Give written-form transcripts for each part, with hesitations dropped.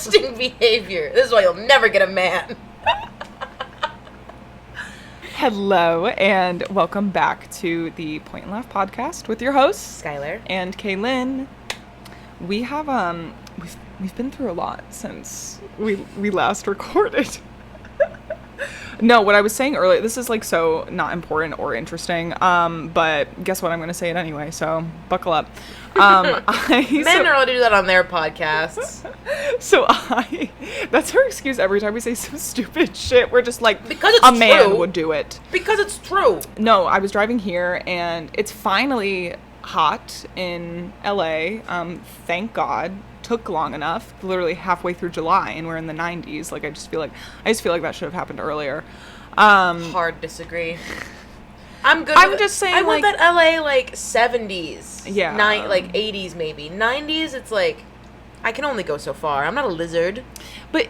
disgusting behavior. This is why you'll never get a man. Hello, and welcome back to the Point and Laugh podcast with your hosts, Skyler and Kaylynne. We have we've been through a lot since we last recorded. No, what I was saying earlier, this is like so not important or interesting, but guess what? I'm going to say it anyway, so buckle up. Men are allowed to do that on their podcasts. That's our excuse every time we say some stupid shit. We're just like, because it's a man true. would do it. Because it's true. No, I was driving here, and it's finally hot in LA. Thank God. Took long enough, literally halfway through July, and we're in the 90s. Like, I just feel like that should have happened earlier. Hard disagree. I'm just saying, I want that LA like 70s. Yeah. Like 80s maybe. 90s, it's like, I can only go so far. I'm not a lizard. But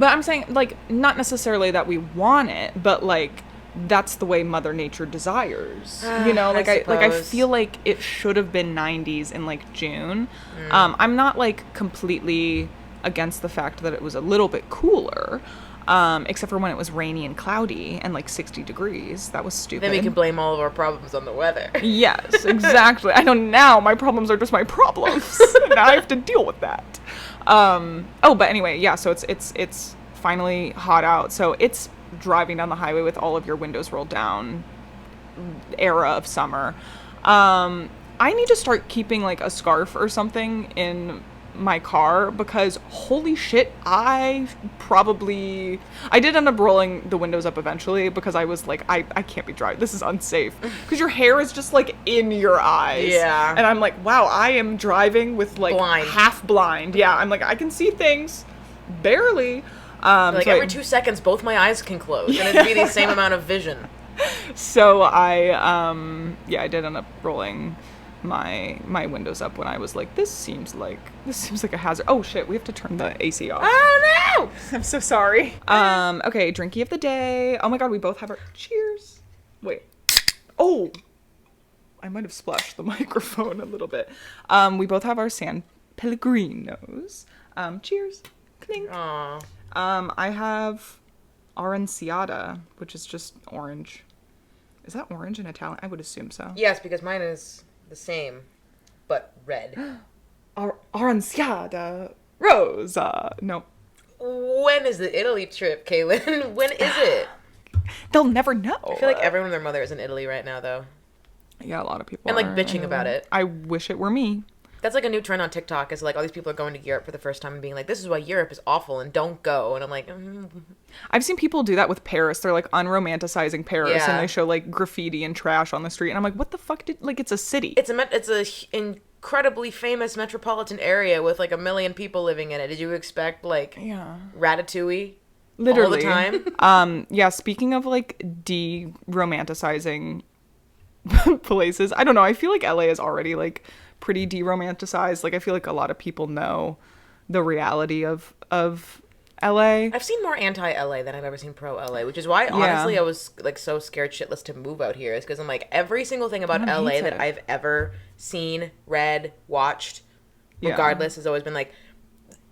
I'm saying, like, not necessarily that we want it, but like, that's the way Mother Nature desires. You know, like I feel like it should have been 90s in like June. I'm not like completely against the fact that it was a little bit cooler. Except for when it was rainy and cloudy and like 60 degrees. That was stupid. Then we can blame all of our problems on the weather. Yes, exactly. I know now my problems are just my problems. Now I have to deal with that. But anyway, yeah, so it's finally hot out. So it's driving down the highway with all of your windows rolled down era of summer. I need to start keeping like a scarf or something in my car because holy shit, I did end up rolling the windows up eventually because I was like, I can't be driving. This is unsafe because your hair is just like in your eyes. Yeah. And I'm like, wow, I am driving with like half blind. Yeah. I'm like, I can see things barely. Like every 2 seconds, both my eyes can close, and it'd be the same amount of vision. So I did end up rolling my windows up when I was like, this seems like a hazard. Oh shit, we have to turn the AC off. Oh no! I'm so sorry. Okay, drinky of the day. Oh my god, we both have our cheers. Wait. Oh, I might have splashed the microphone a little bit. We both have our San Pellegrinos. Cheers. Clink. Aww. I have aranciata, which is just orange. Is that orange in Italian? I would assume so. Yes, because mine is the same, but red. Aranciata rosa. No. When is the Italy trip, Kaylynne? When is it? They'll never know. I feel like everyone and their mother is in Italy right now, though. Yeah, a lot of people and like bitching about it. I wish it were me. That's like a new trend on TikTok is like all these people are going to Europe for the first time and being like, this is why Europe is awful and don't go. And I'm like, I've seen people do that with Paris. They're like unromanticizing Paris and they show like graffiti and trash on the street. And I'm like, what the fuck it's a city. It's a incredibly famous metropolitan area with like 1 million people living in it. Did you expect like Ratatouille? Literally. All the time? Yeah, speaking of like de-romanticizing places, I don't know. I feel like LA is already like pretty de-romanticized. Like I feel like a lot of people know the reality of LA. I've seen more anti-LA than I've ever seen pro-LA, which is why honestly I was like so scared shitless to move out here, is because I'm like, every single thing about LA that I've ever seen, read, watched, regardless, has always been like,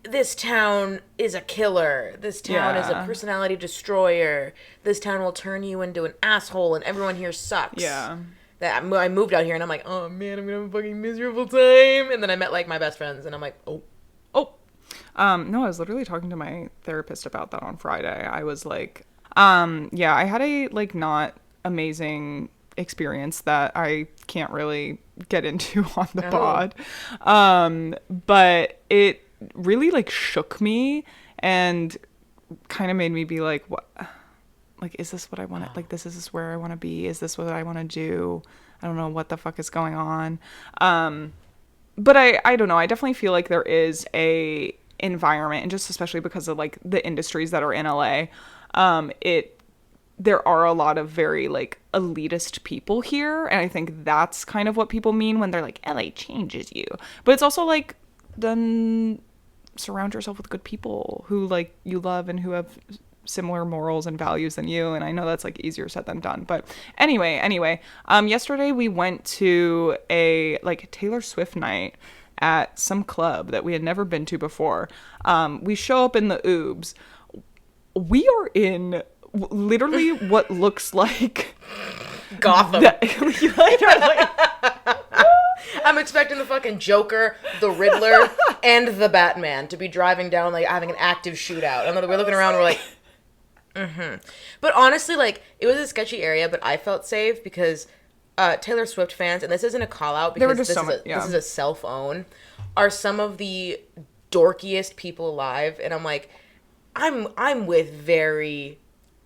this town is a killer. This town is a personality destroyer. This town will turn you into an asshole and everyone here sucks. Yeah. That I moved out here and I'm like, oh man, I'm gonna have a fucking miserable time. And then I met like my best friends and I'm like, oh. No, I was literally talking to my therapist about that on Friday. I was like, I had a like not amazing experience that I can't really get into on the pod. But it really like shook me and kind of made me be like, what? Like, is this what I want to, like, this is where I want to be? Is this what I want to do? I don't know what the fuck is going on. But I don't know. I definitely feel like there is a environment, and just especially because of like the industries that are in LA, there are a lot of very like elitist people here. And I think that's kind of what people mean when they're like, LA changes you. But it's also like, then surround yourself with good people who like you love and who have similar morals and values than you. And I know that's like easier said than done, but anyway, yesterday we went to a like Taylor Swift night at some club that we had never been to before. We show up in the Oobs. We are in literally what looks like Gotham. I'm expecting the fucking Joker, the Riddler, and the Batman to be driving down, like, having an active shootout. And then we're looking around, we're like, But honestly, like, it was a sketchy area, but I felt safe because Taylor Swift fans, and this isn't a call-out because this is a self-own, are some of the dorkiest people alive. And I'm like, I'm with very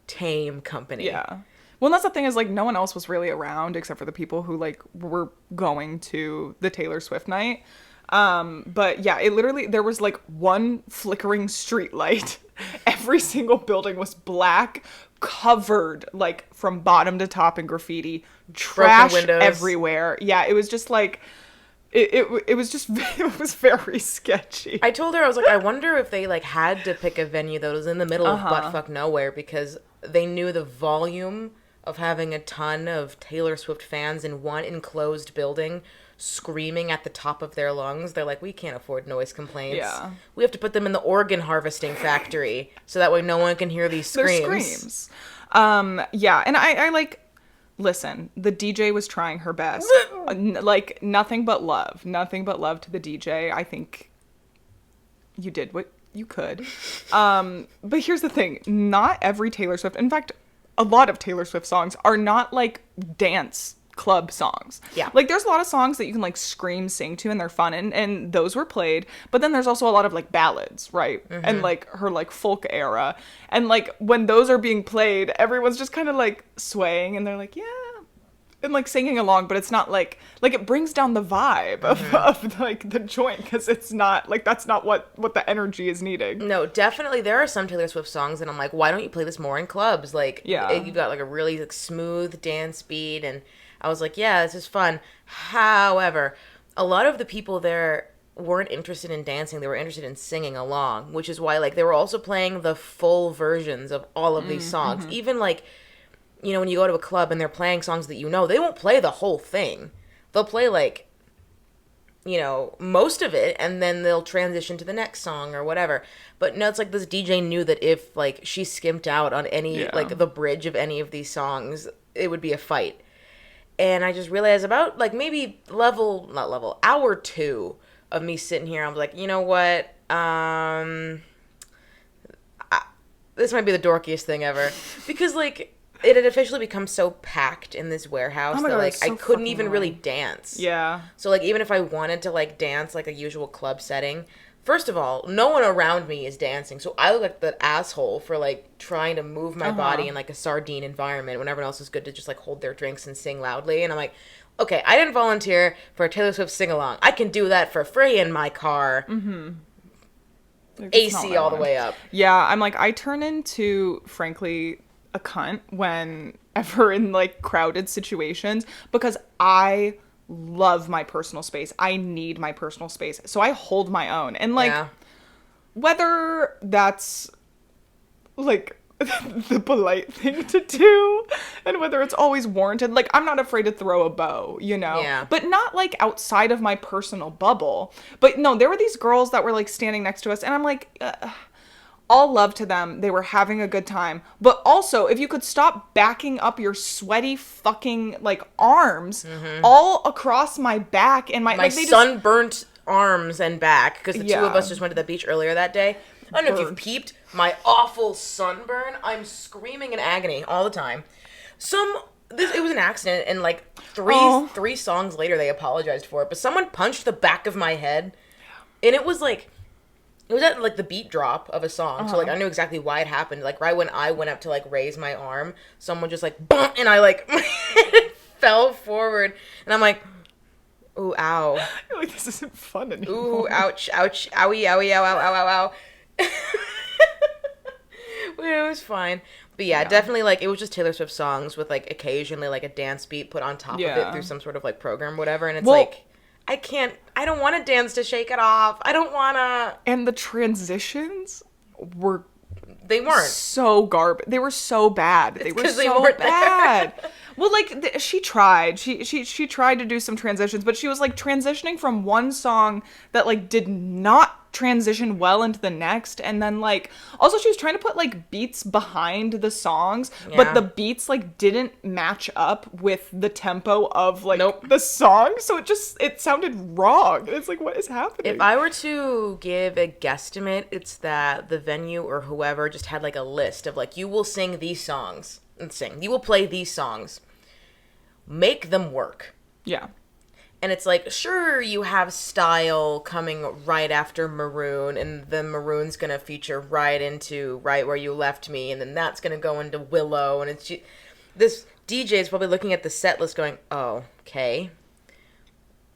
tame company. Yeah. Well, that's the thing is, like, no one else was really around except for the people who, like, were going to the Taylor Swift night. But yeah, it literally, there was like one flickering street light. Every single building was black, covered like from bottom to top in graffiti, trash everywhere. Yeah, it was just like, it was just, it was very sketchy. I told her, I was like, I wonder if they like had to pick a venue that was in the middle of buttfuck nowhere because they knew the volume of having a ton of Taylor Swift fans in one enclosed building screaming at the top of their lungs. They're like, we can't afford noise complaints. Yeah. We have to put them in the organ harvesting factory so that way no one can hear these screams. Their screams. Yeah, and I like, listen, the DJ was trying her best. Like, nothing but love to the DJ. I think you did what you could. But here's the thing. Not every Taylor Swift, in fact, a lot of Taylor Swift songs are not like dance club songs. Yeah. Like, there's a lot of songs that you can like scream, sing to, and they're fun, and those were played. But then there's also a lot of like ballads, right? Mm-hmm. And like her like folk era. And like when those are being played, everyone's just kind of like swaying and they're like, yeah. And like singing along, but it's not like it brings down the vibe of like the joint because it's not like that's not what the energy is needing. No, definitely there are some Taylor Swift songs and I'm like, why don't you play this more in clubs? Like, yeah, you've got like a really like smooth dance beat, and I was like, yeah, this is fun. However, a lot of the people there weren't interested in dancing; they were interested in singing along, which is why like they were also playing the full versions of all of these songs, mm-hmm. even like. You know, when you go to a club and they're playing songs that you know, they won't play the whole thing. They'll play, like, you know, most of it, and then they'll transition to the next song or whatever. But no, it's like this DJ knew that if, like, she skimped out on any, like, the bridge of any of these songs, it would be a fight. And I just realized about, like, maybe hour 2 of me sitting here, I was like, you know what? This might be the dorkiest thing ever. Because, like... It had officially become so packed in this warehouse that, like, so I couldn't even really dance. Yeah. So, like, even if I wanted to, like, dance like a usual club setting, first of all, no one around me is dancing. So I look like the asshole for, like, trying to move my body in, like, a sardine environment when everyone else is good to just, like, hold their drinks and sing loudly. And I'm like, okay, I didn't volunteer for a Taylor Swift sing-along. I can do that for free in my car. Mm-hmm. AC all the way up. Yeah, I'm like, I turn into, frankly... a cunt whenever in like crowded situations because I love my personal space. I need my personal space. So I hold my own. And like whether that's like the polite thing to do and whether it's always warranted, like I'm not afraid to throw a bow, you know? Yeah. But not like outside of my personal bubble. But no, there were these girls that were like standing next to us and I'm like all love to them. They were having a good time. But also, if you could stop backing up your sweaty fucking, like, arms all across my back and my... My like, sunburnt arms and back, because the two of us just went to the beach earlier that day. I don't know if you've peeped my awful sunburn. I'm screaming in agony all the time. It was an accident, and, like, three songs later, they apologized for it. But someone punched the back of my head, and it was, like... It was at, like, the beat drop of a song, so, like, I knew exactly why it happened. Like, right when I went up to, like, raise my arm, someone just, like, bump, and I, like, fell forward. And I'm like, ooh, ow. You're like, this isn't fun anymore. Ooh, ouch, ouch, owie, owie, ow, ow, ow, ow, ow. Well, it was fine. But, yeah, definitely, like, it was just Taylor Swift songs with, like, occasionally, like, a dance beat put on top of it through some sort of, like, program, whatever. And it's, like... I don't want to dance to shake it off. I don't want to. And the transitions were... They weren't. So garbage. They were so bad. They were so bad. Well, like she tried. She tried to do some transitions, but she was like transitioning from one song that like did not transition well into the next, and then like also she was trying to put like beats behind the songs, but the beats like didn't match up with the tempo of like the song, so it sounded wrong. It's like, what is happening? If I were to give a guesstimate, it's that the venue or whoever just had like a list of like, you will sing these songs and you will play these songs, make them work. Yeah. And it's like, sure, you have Style coming right after Maroon, and the Maroon's gonna feature right into Right Where You Left Me, and then that's gonna go into Willow, and it's this DJ is probably looking at the set list going, oh, okay.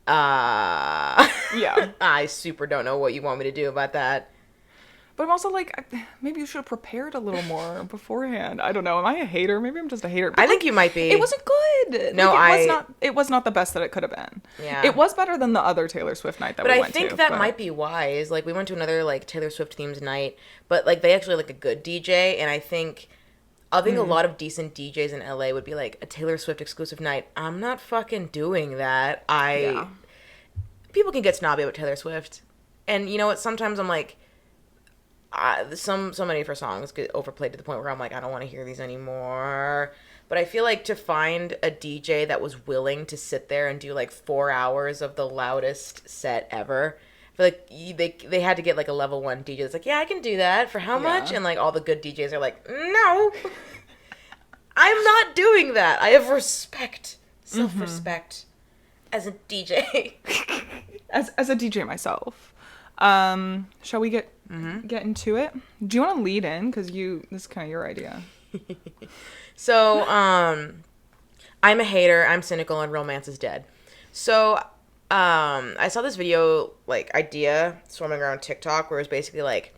Yeah. I super don't know what you want me to do about that. But I'm also like, maybe you should have prepared a little more beforehand. I don't know. Am I a hater? Maybe I'm just a hater. But I think you might be. It wasn't good. No, like, it was not the best that it could have been. Yeah. It was better than the other Taylor Swift night that we went to. But I think that might be why. Is like we went to another like Taylor Swift themed night, but like they actually like a good DJ, and I think a lot of decent DJs in LA would be like, a Taylor Swift exclusive night. I'm not fucking doing that. People can get snobby about Taylor Swift, and you know what? Sometimes I'm like, so many of her songs get overplayed to the point where I'm like, I don't want to hear these anymore. But I feel like to find a DJ that was willing to sit there and do like 4 hours of the loudest set ever, I feel like they had to get like a level 1 DJ that's like, yeah, I can do that. For how much? And like all the good DJs are like, no, I'm not doing that. I have respect, self-respect as a DJ. as a DJ myself. Shall we get into it? Do you want to lead in? Because this is kind of your idea. So, I'm a hater, I'm cynical, and romance is dead. So, I saw this video, like, idea swimming around TikTok where it was basically like,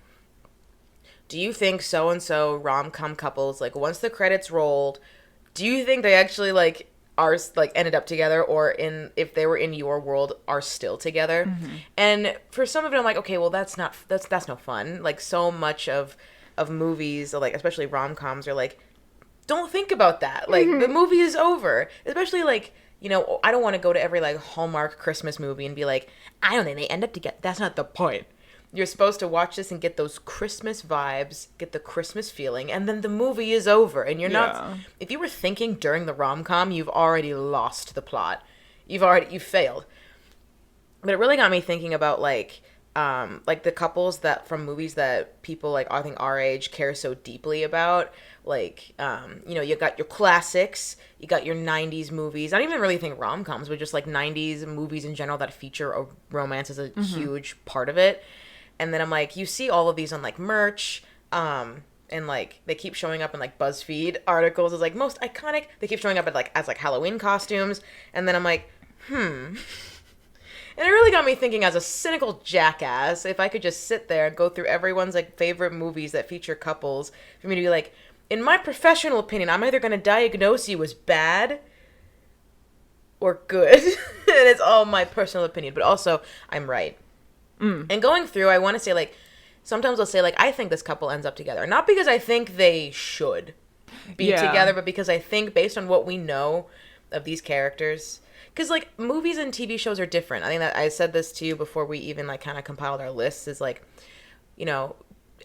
do you think so-and-so rom-com couples, like, once the credits rolled, do you think they actually, like, are like ended up together, or if they were in your world are still together? And for some of it I'm like, okay, well that's no fun. Like so much of movies, like especially rom-coms, are like, don't think about that. Like the movie is over. Especially like, you know, I don't want to go to every like Hallmark Christmas movie and be like, I don't think they end up together. That's not the point. You're supposed to watch this and get those Christmas vibes, get the Christmas feeling, and then the movie is over. And you're not... If you were thinking during the rom-com, you've already lost the plot. You've failed. But it really got me thinking about, like the couples that from movies that people, like, I think our age care so deeply about. Like, you know, you got your classics, you got your 90s movies. I don't even really think rom-coms, but just, like, 90s movies in general that feature a romance as a huge part of it. And then I'm like, you see all of these on like merch, and like they keep showing up in like BuzzFeed articles as like most iconic. They keep showing up as like Halloween costumes, and then I'm like, And it really got me thinking, as a cynical jackass, if I could just sit there and go through everyone's like favorite movies that feature couples, for me to be like, in my professional opinion, I'm either going to diagnose you as bad or good. And it's all my personal opinion, but also I'm right. And going through, I want to say, like, sometimes I'll say, like, I think this couple ends up together. Not because I think they should be together, but because I think, based on what we know of these characters, because, like, movies and TV shows are different. I think that I said this to you before we even, like, kind of compiled our lists, is, like, you know,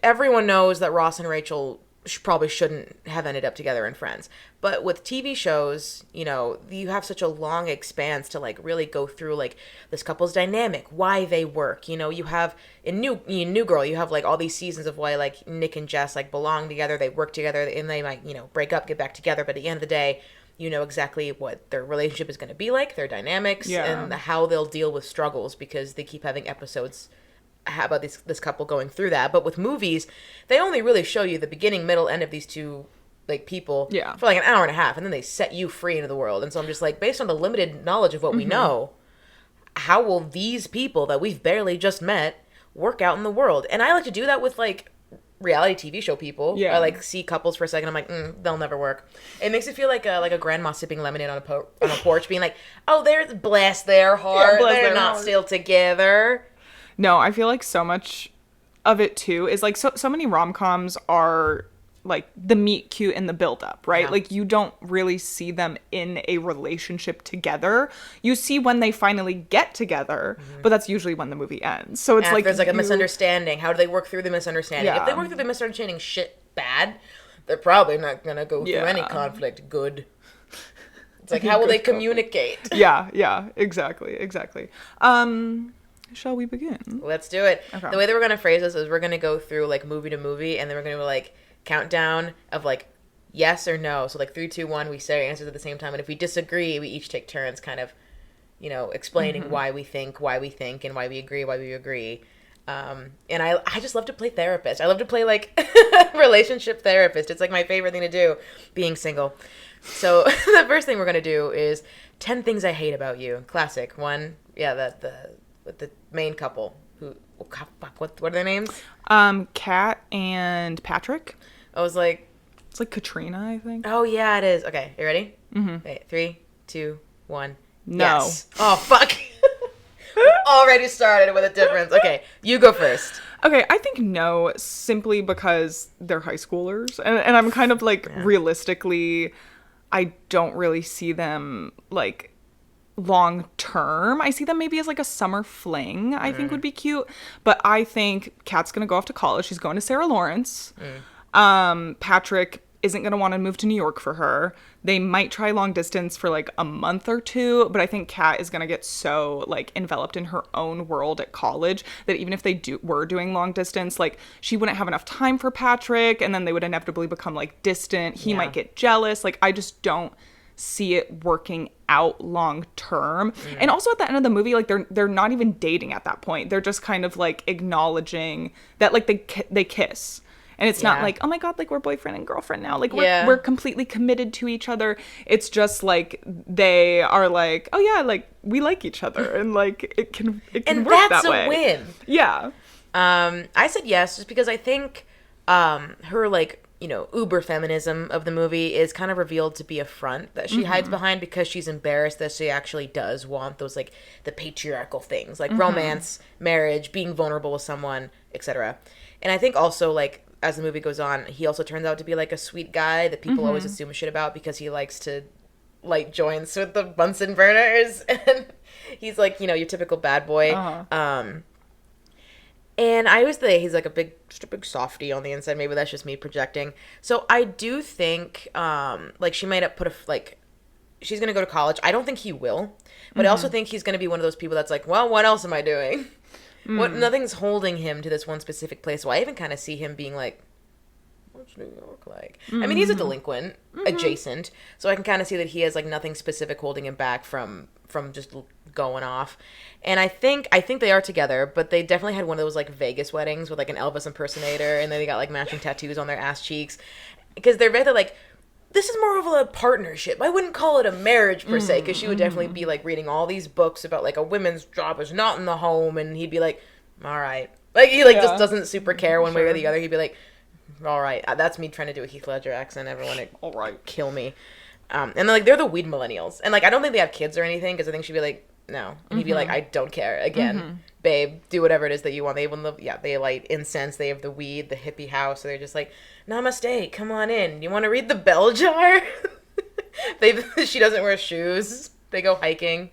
everyone knows that Ross and Rachel probably shouldn't have ended up together in Friends. But with TV shows, you know, you have such a long expanse to like really go through like this couple's dynamic, why they work. You know, you have in New Girl, you have like all these seasons of why like Nick and Jess like belong together, they work together, and they might, you know, break up, get back together, but at the end of the day, you know exactly what their relationship is going to be like, their dynamics, and how they'll deal with struggles, because they keep having episodes about this couple going through that. But with movies, they only really show you the beginning, middle, end of these two like people for like an hour and a half, and then they set you free into the world. And so I'm just like, based on the limited knowledge of what we know, how will these people that we've barely just met work out in the world? And I like to do that with like reality TV show people. I like see couples for a second, I'm like, they'll never work. It makes it feel like a grandma sipping lemonade on a porch, being like, oh, they're bless their heart, they're not still together. No, I feel like so much of it too is like so many rom-coms are like the meet cute and the build up, right? Yeah. Like you don't really see them in a relationship together. You see when they finally get together, but that's usually when the movie ends. So it's and like there's like a misunderstanding. How do they work through the misunderstanding? Yeah. If they work through the misunderstanding shit bad, they're probably not gonna go through any conflict good. It's like, how will they communicate? Yeah, exactly. Shall we begin? Let's do it. Okay. The way that we're gonna phrase this is we're gonna go through like movie to movie, and then we're gonna like countdown of like yes or no. So like 3, 2, 1, we say our answers at the same time, and if we disagree, we each take turns, kind of, explaining why we think, and why we agree. And I just love to play therapist. I love to play like relationship therapist. It's like my favorite thing to do, being single. So the first thing we're gonna do is 10 things I hate about you. Classic one. Yeah, the main couple who what are their names? Kat and Patrick. I was like, it's like Katrina, I think. Oh yeah, it is. Okay, you ready? Okay, 3, 2, 1. No. Yes. Oh fuck. Already started with a difference. Okay, you go first. Okay, I think no, simply because they're high schoolers, and I'm kind of like realistically, I don't really see them like long term. I see them maybe as like a summer fling. I think would be cute, but I think Kat's gonna go off to college. She's going to Sarah Lawrence. Patrick isn't gonna want to move to New York for her. They might try long distance for like a month or two, but I think Kat is gonna get so like enveloped in her own world at college that even if they were doing long distance, like she wouldn't have enough time for Patrick, and then they would inevitably become like distant. He might get jealous. Like I just don't see it working out long term. And also at the end of the movie, like they're not even dating at that point. They're just kind of like acknowledging that like they kiss. And it's not like, oh my God, like we're boyfriend and girlfriend now. Like we're completely committed to each other. It's just like they are like, oh yeah, like we like each other, and like it can and work that that's way. A win. Yeah. I said yes just because I think her like uber feminism of the movie is kind of revealed to be a front that she hides behind because she's embarrassed that she actually does want those like the patriarchal things like romance, marriage, being vulnerable with someone, etc. And I think also like as the movie goes on, he also turns out to be like a sweet guy that people always assume shit about because he likes to light joints with the Bunsen burners, and he's like your typical bad boy. And I always think he's like just a big softie on the inside. Maybe that's just me projecting. So I do think, like she might have put she's gonna go to college. I don't think he will, but I also think he's gonna be one of those people that's like, well, what else am I doing? Nothing's holding him to this one specific place. So I even kind of see him being like, what's New York like? I mean, he's a delinquent, adjacent, so I can kind of see that he has like nothing specific holding him back from just going off. And I think they are together, but they definitely had one of those like Vegas weddings with like an Elvis impersonator, and then they got like matching tattoos on their ass cheeks because they're very like, this is more of a partnership. I wouldn't call it a marriage per se, because she would definitely be like reading all these books about like a women's job is not in the home, and he'd be like, all right, like he like just doesn't super care one way or the other. He'd be like, all right, that's me trying to do a Heath Ledger accent. Everyone, all right, kill me. And then like they're the weed millennials, and like I don't think they have kids or anything, because I think she'd be like, no, and he'd be like, I don't care. Again, babe, do whatever it is that you want. They they light incense. They have the weed, the hippie house. So they're just like, namaste, come on in. You want to read the bell jar? She doesn't wear shoes. They go hiking.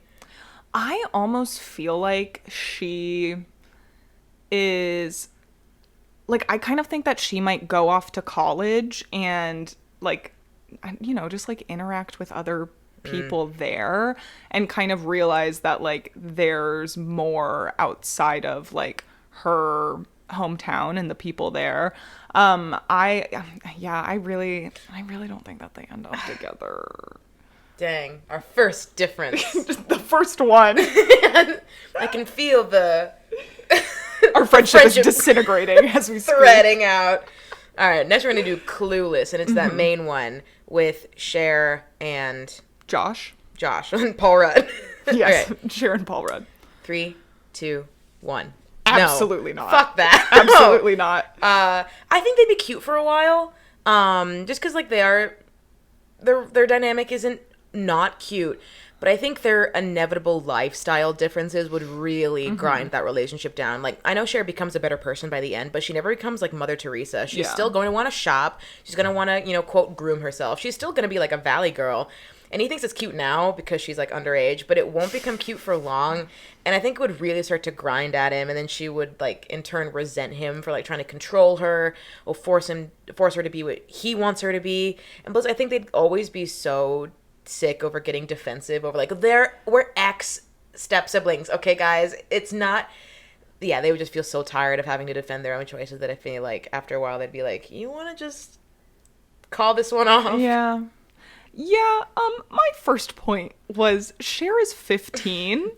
I almost feel like she is like, I kind of think that she might go off to college and like, just like interact with other people there and kind of realize that like there's more outside of like her hometown and the people there. I really don't think that they end up together. Dang, our first difference. The first one. I can feel our friendship is disintegrating as we speak. Threading out. All right, next we're going to do Clueless, and it's that main one with Cher and Josh and Paul Rudd. Yes, okay. Cher and Paul Rudd. 3, 2, 1. Absolutely no. not. Fuck that. Absolutely not. I think they'd be cute for a while. Just because like their dynamic isn't not cute, but I think their inevitable lifestyle differences would really grind that relationship down. Like, I know Cher becomes a better person by the end, but she never becomes like Mother Teresa. She's still going to want to shop. She's going to want to, quote, groom herself. She's still going to be like a valley girl. And he thinks it's cute now because she's like underage, but it won't become cute for long. And I think it would really start to grind at him. And then she would like in turn resent him for like trying to control her or force her to be what he wants her to be. And plus I think they'd always be so sick over getting defensive over like, we're ex step siblings. Okay, guys, it's not. Yeah, they would just feel so tired of having to defend their own choices that I feel like after a while they'd be like, you want to just call this one off? Yeah. Yeah, my first point was Cher is 15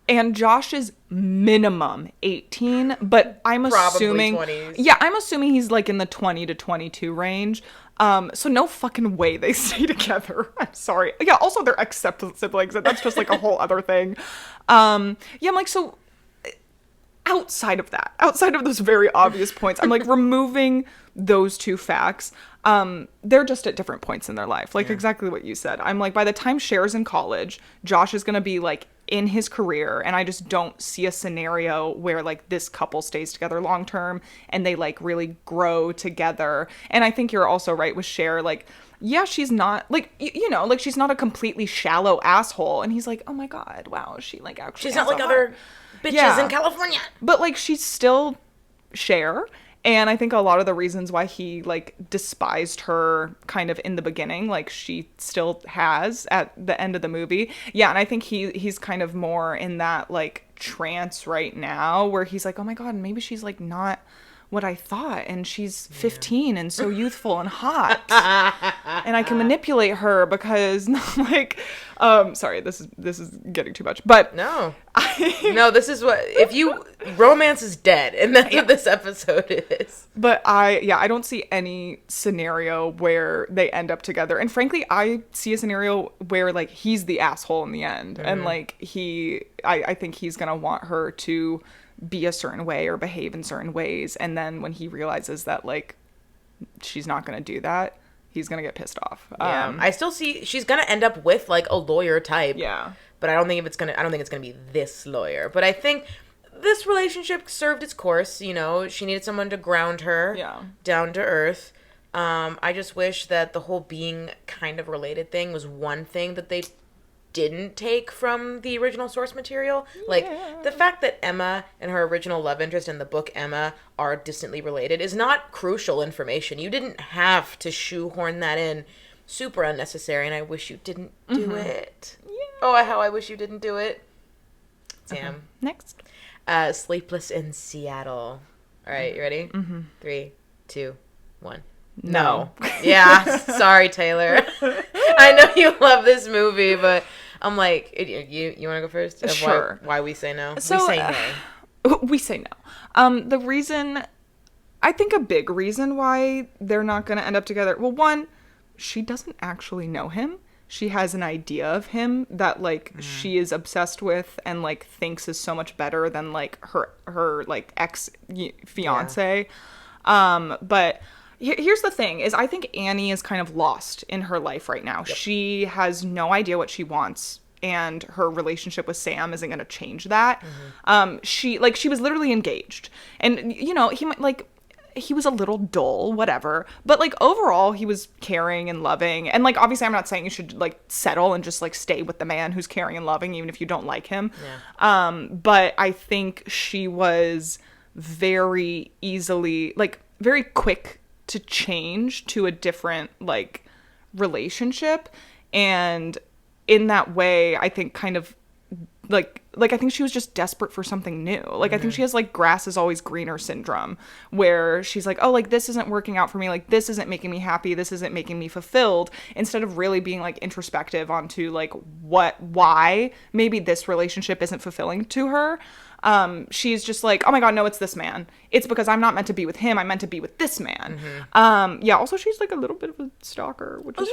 and Josh is minimum 18, but I'm assuming 20s. Yeah, I'm assuming he's like in the 20 to 22 range. So no fucking way they stay together. I'm sorry. Yeah, also they're ex-siblings, and that's just like a whole other thing. Yeah, I'm like, so outside of those very obvious points, I'm like removing those two facts. They're just at different points in their life. Like exactly what you said. I'm like, by the time Cher's in college, Josh is going to be like in his career. And I just don't see a scenario where like this couple stays together long term and they like really grow together. And I think you're also right with Cher. Like, yeah, she's not like, like she's not a completely shallow asshole. And he's like, oh my God, wow. She like actually, she's not like other bitches in California. But like, she's still Cher. And I think a lot of the reasons why he, like, despised her kind of in the beginning, like, she still has at the end of the movie. Yeah, and I think he's kind of more in that, like, trance right now where he's like, oh, my God, maybe she's, like, not what I thought. And she's 15 and so youthful and hot. And I can manipulate her because, like, sorry, this is getting too much. But no, this is what, romance is dead. And that's what this episode is. But I don't see any scenario where they end up together. And frankly, I see a scenario where, like, he's the asshole in the end. Mm-hmm. And, like, I think he's going to want her to be a certain way or behave in certain ways. And then when he realizes that, like, she's not going to do that, he's going to get pissed off. Yeah. I still see she's going to end up with, like, a lawyer type. Yeah. But I don't think it's going to be this lawyer. But I think this relationship served its course. She needed someone to ground her down to earth. I just wish that the whole being kind of related thing was one thing that they didn't take from the original source material. Like, the fact that Emma and her original love interest in the book Emma are distantly related is not crucial information. You didn't have to shoehorn that in. Super unnecessary, and I wish you didn't do it. Yeah. Oh, how I wish you didn't do it. Damn. Next. Sleepless in Seattle. All right, you ready? Mm-hmm. 3, 2, 1. No. Yeah, sorry, Taylor. I know you love this movie, but I'm like, you want to go first? Sure. Why we say no? So, we say no. We say no. The reason, I think a big reason why they're not going to end up together. Well, one, she doesn't actually know him. She has an idea of him that, like, she is obsessed with and, like, thinks is so much better than, like, her like, ex-fiance. Yeah. But here's the thing, is I think Annie is kind of lost in her life right now. Yep. She has no idea what she wants, and her relationship with Sam isn't going to change that. Mm-hmm. She was literally engaged. And, he might, like, he was a little dull, whatever. But, like, overall, he was caring and loving. And, like, obviously, I'm not saying you should, like, settle and just, like, stay with the man who's caring and loving, even if you don't like him. Yeah. But I think she was very easily, like, very quick to change to a different, like, relationship. And in that way, I think kind of, like I think she was just desperate for something new. Like, I think she has, like, grass is always greener syndrome, where she's like, oh, like, this isn't working out for me. Like, this isn't making me happy. This isn't making me fulfilled. Instead of really being, like, introspective onto, like, why maybe this relationship isn't fulfilling to her. She's just like, oh my God, no, it's this man. It's because I'm not meant to be with him. I'm meant to be with this man. Mm-hmm. Yeah, also she's like a little bit of a stalker, which is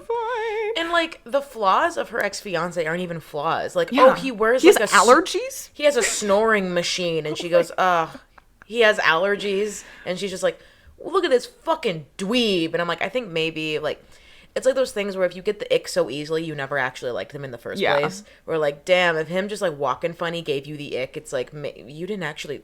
fine. And, like, the flaws of her ex-fiance aren't even flaws. Like, he wears, he has allergies? He has a snoring machine, and she goes, he has allergies. And she's just like, well, look at this fucking dweeb. And I'm like, I think maybe, like, it's like those things where if you get the ick so easily, you never actually liked them in the first place. Or like, damn, if him just like walking funny gave you the ick, it's like, you didn't actually,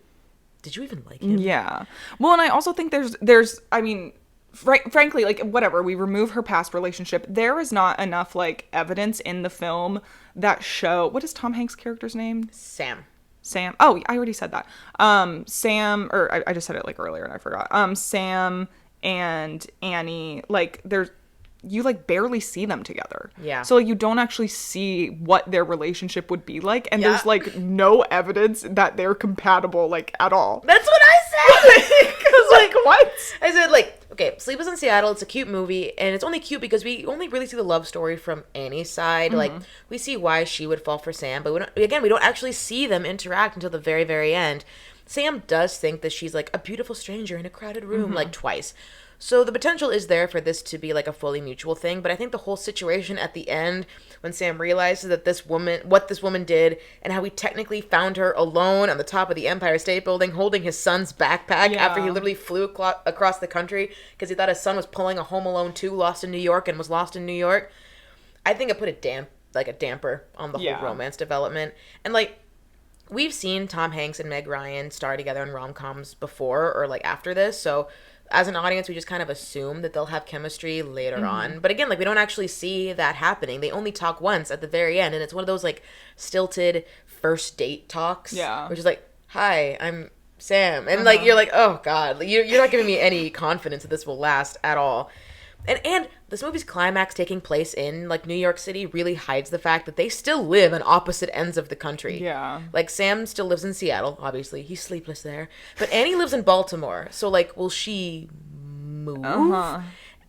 did you even like him? Yeah. Well, and I also think there's I mean, frankly, like, whatever, we remove her past relationship, there is not enough like evidence in the film that show, what is Tom Hanks' character's name? Sam. Oh, I already said that. Sam, or I just said it like earlier and I forgot. Sam and Annie, like, you like barely see them together. Yeah. So like you don't actually see what their relationship would be like, and there's like no evidence that they're compatible like at all. That's what I said. Cause like what? I said like, okay, Sleepless in Seattle, it's a cute movie, and it's only cute because we only really see the love story from Annie's side. Like we see why she would fall for Sam, but we don't actually see them interact until the very, very end. Sam does think that she's like a beautiful stranger in a crowded room like twice. So the potential is there for this to be like a fully mutual thing, but I think the whole situation at the end, when Sam realizes that what this woman did, and how he technically found her alone on the top of the Empire State Building holding his son's backpack after he literally flew across the country because he thought his son was pulling a Home Alone 2 Lost in New York and was lost in New York. I think it put a damper on the whole romance development. And like, we've seen Tom Hanks and Meg Ryan star together in rom-coms before or like after this, so as an audience, we just kind of assume that they'll have chemistry later on. But again, like, we don't actually see that happening. They only talk once at the very end, and it's one of those, like, stilted first date talks. Yeah. Which is like, hi, I'm Sam. And, like, you're like, oh, God. You're not giving me any confidence that this will last at all. And this movie's climax taking place in, like, New York City really hides the fact that they still live on opposite ends of the country. Yeah. Like, Sam still lives in Seattle, obviously. He's sleepless there. But Annie lives in Baltimore. So, like, will she move?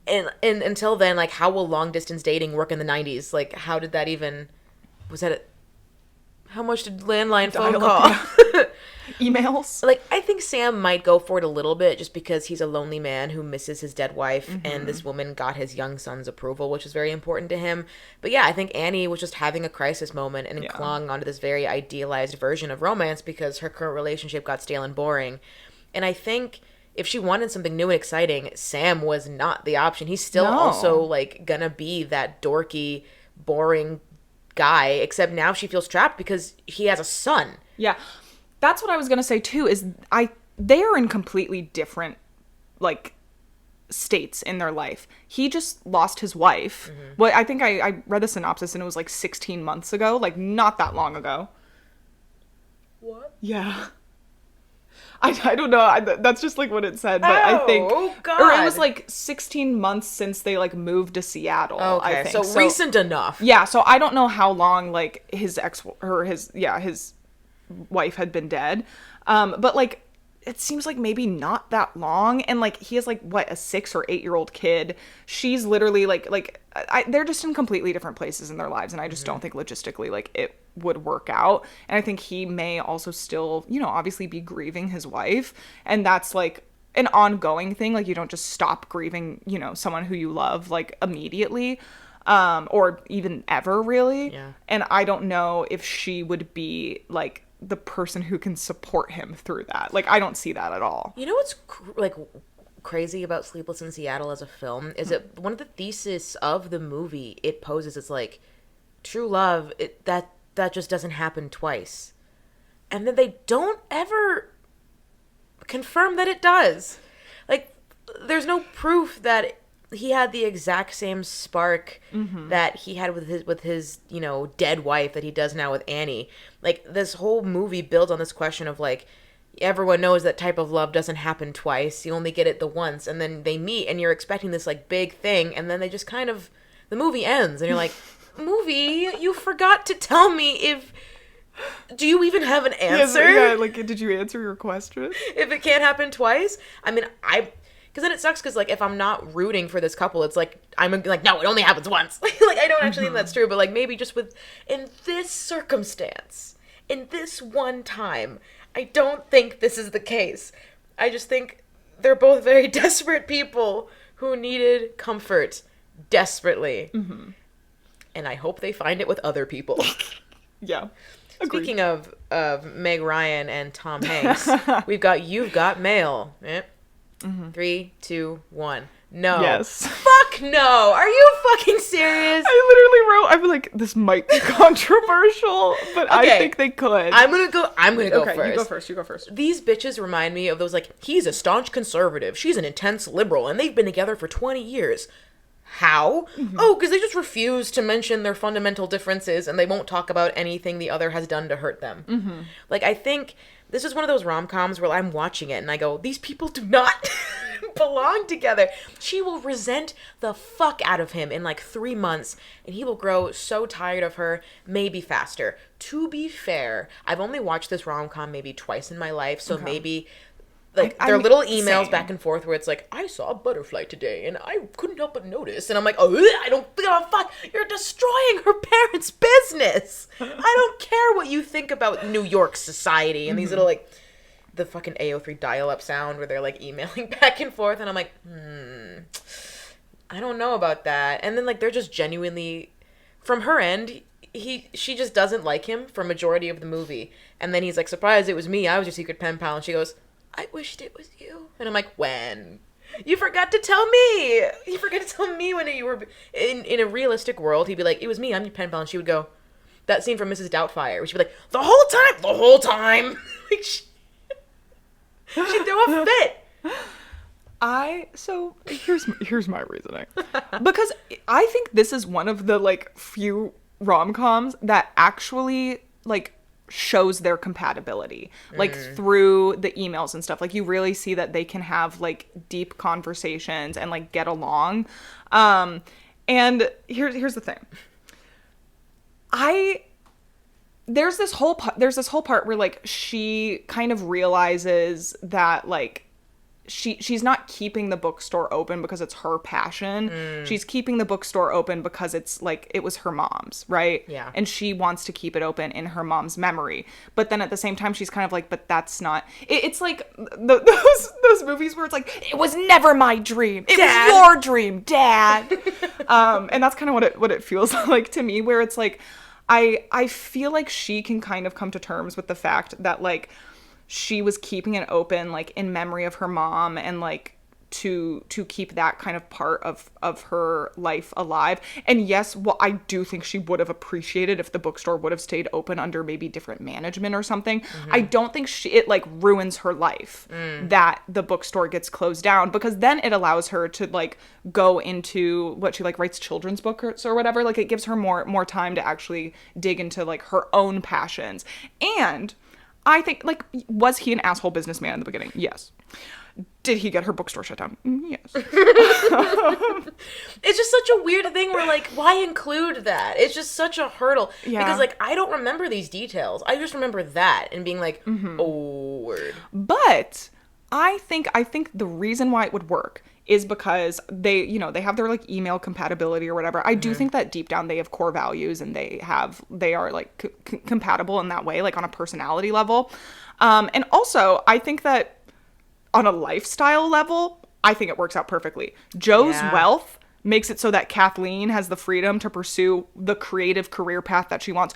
And until then, like, how will long-distance dating work in the 90s? Like, how did that even... How much did landline phone call? Emails? Like, I think Sam might go for it a little bit just because he's a lonely man who misses his dead wife, and this woman got his young son's approval, which is very important to him. But yeah, I think Annie was just having a crisis moment and clung onto this very idealized version of romance because her current relationship got stale and boring. And I think if she wanted something new and exciting, Sam was not the option. He's still also, like, gonna be that dorky, boring guy, except now she feels trapped because he has a son. Yeah. That's what I was going to say too, is they are in completely different, like, states in their life. He just lost his wife. Well, I think I read the synopsis and it was like 16 months ago, like not that long ago. What? Yeah. I don't know. That's just like what it said, but I think, God. or it was like 16 months since they like moved to Seattle. Okay, I think. so recent enough. Yeah, so I don't know how long like his wife had been dead, but like it seems like maybe not that long, and like he has like what, a 6 or 8 year old kid. She's literally they're just in completely different places in their lives, and I just don't think logistically like it would work out. And I think he may also still, obviously be grieving his wife, and that's like an ongoing thing. Like, you don't just stop grieving someone who you love like immediately, or even ever, really. And I don't know if she would be like the person who can support him through that. Like, I don't see that at all. You know what's crazy about Sleepless in Seattle as a film is that one of the theses of the movie it poses is like true love, that just doesn't happen twice, and then they don't ever confirm that it does. Like, there's no proof that he had the exact same spark that he had with his dead wife that he does now with Annie. Like, this whole movie builds on this question of like, everyone knows that type of love doesn't happen twice. You only get it the once, and then they meet and you're expecting this like big thing, and then they just kind of, the movie ends and you're like, movie, you forgot to tell me do you even have an answer? Yeah, like, did you answer your question? If it can't happen twice? I mean, because then it sucks because, like, if I'm not rooting for this couple, it's like, I'm like, no, it only happens once. Like, I don't actually think that's true, but, like, maybe just in this circumstance, in this one time, I don't think this is the case. I just think they're both very desperate people who needed comfort desperately. And I hope they find it with other people. Yeah. Agreed. Speaking of Meg Ryan and Tom Hanks, we've got You've Got Mail. 3, 2, 1. No. Yes. Fuck no. Are you fucking serious? I literally wrote, I'm like, this might be controversial, but okay. I think they could. I'm gonna go okay, first. You go first. These bitches remind me of those, like, he's a staunch conservative, she's an intense liberal, and they've been together for 20 years. How? Mm-hmm. Oh, because they just refuse to mention their fundamental differences, and they won't talk about anything the other has done to hurt them. Mm-hmm. Like, I think this is one of those rom-coms where I'm watching it, and I go, these people do not belong together. She will resent the fuck out of him in like 3 months, and he will grow so tired of her, maybe faster. To be fair, I've only watched this rom-com maybe twice in my life, so maybe like there are little emails back and forth where it's like, I saw a butterfly today and I couldn't help but notice, and I'm like, oh, I don't give a fuck, you're destroying her parents' business. I don't care what you think about New York society. And these little, like, the fucking AO3 dial-up sound where they're like emailing back and forth, and I'm like, I don't know about that. And then, like, they're just genuinely, from her end, she just doesn't like him for majority of the movie, and then he's like, surprise, it was me, I was your secret pen pal, and she goes, I wished it was you. And I'm like, when? You forgot to tell me. You forgot to tell me when you were in a realistic world. He'd be like, it was me, I'm your pen pal, and she would go, that scene from Mrs. Doubtfire, where she'd be like, the whole time. Like, she'd throw a fit. So here's my reasoning. Because I think this is one of the, like, few rom-coms that actually, like, shows their compatibility, like, through the emails and stuff. Like, you really see that they can have, like, deep conversations and, like, get along. And here's the thing. There's this whole part where, like, she kind of realizes that, like, she's not keeping the bookstore open because it's her passion. She's keeping the bookstore open because it's, like, it was her mom's, right? Yeah. And she wants to keep it open in her mom's memory. But then at the same time, she's kind of like, but that's not... It's like those movies where it's like, it was never my dream. It was your dream, Dad. And that's kind of what it feels like to me, where it's like, I feel like she can kind of come to terms with the fact that, like, she was keeping it open, like, in memory of her mom, and, like, to keep that kind of part of her life alive. And yes, well, I do think she would have appreciated if the bookstore would have stayed open under maybe different management or something. I don't think it, like, ruins her life that the bookstore gets closed down, because then it allows her to, like, go into what she, like, writes children's books or whatever. Like, it gives her more time to actually dig into, like, her own passions. And I think, like, was he an asshole businessman in the beginning? Yes. Did he get her bookstore shut down? Yes. It's just such a weird thing where, like, why include that? It's just such a hurdle. Yeah. Because, like, I don't remember these details. I just remember that and being like, oh, word. But I think the reason why it would work is because they have their, like, email compatibility or whatever. I do think that deep down they have core values, and they are like compatible in that way, like, on a personality level. And also I think that on a lifestyle level, I think it works out perfectly. Joe's wealth makes it so that Kathleen has the freedom to pursue the creative career path that she wants.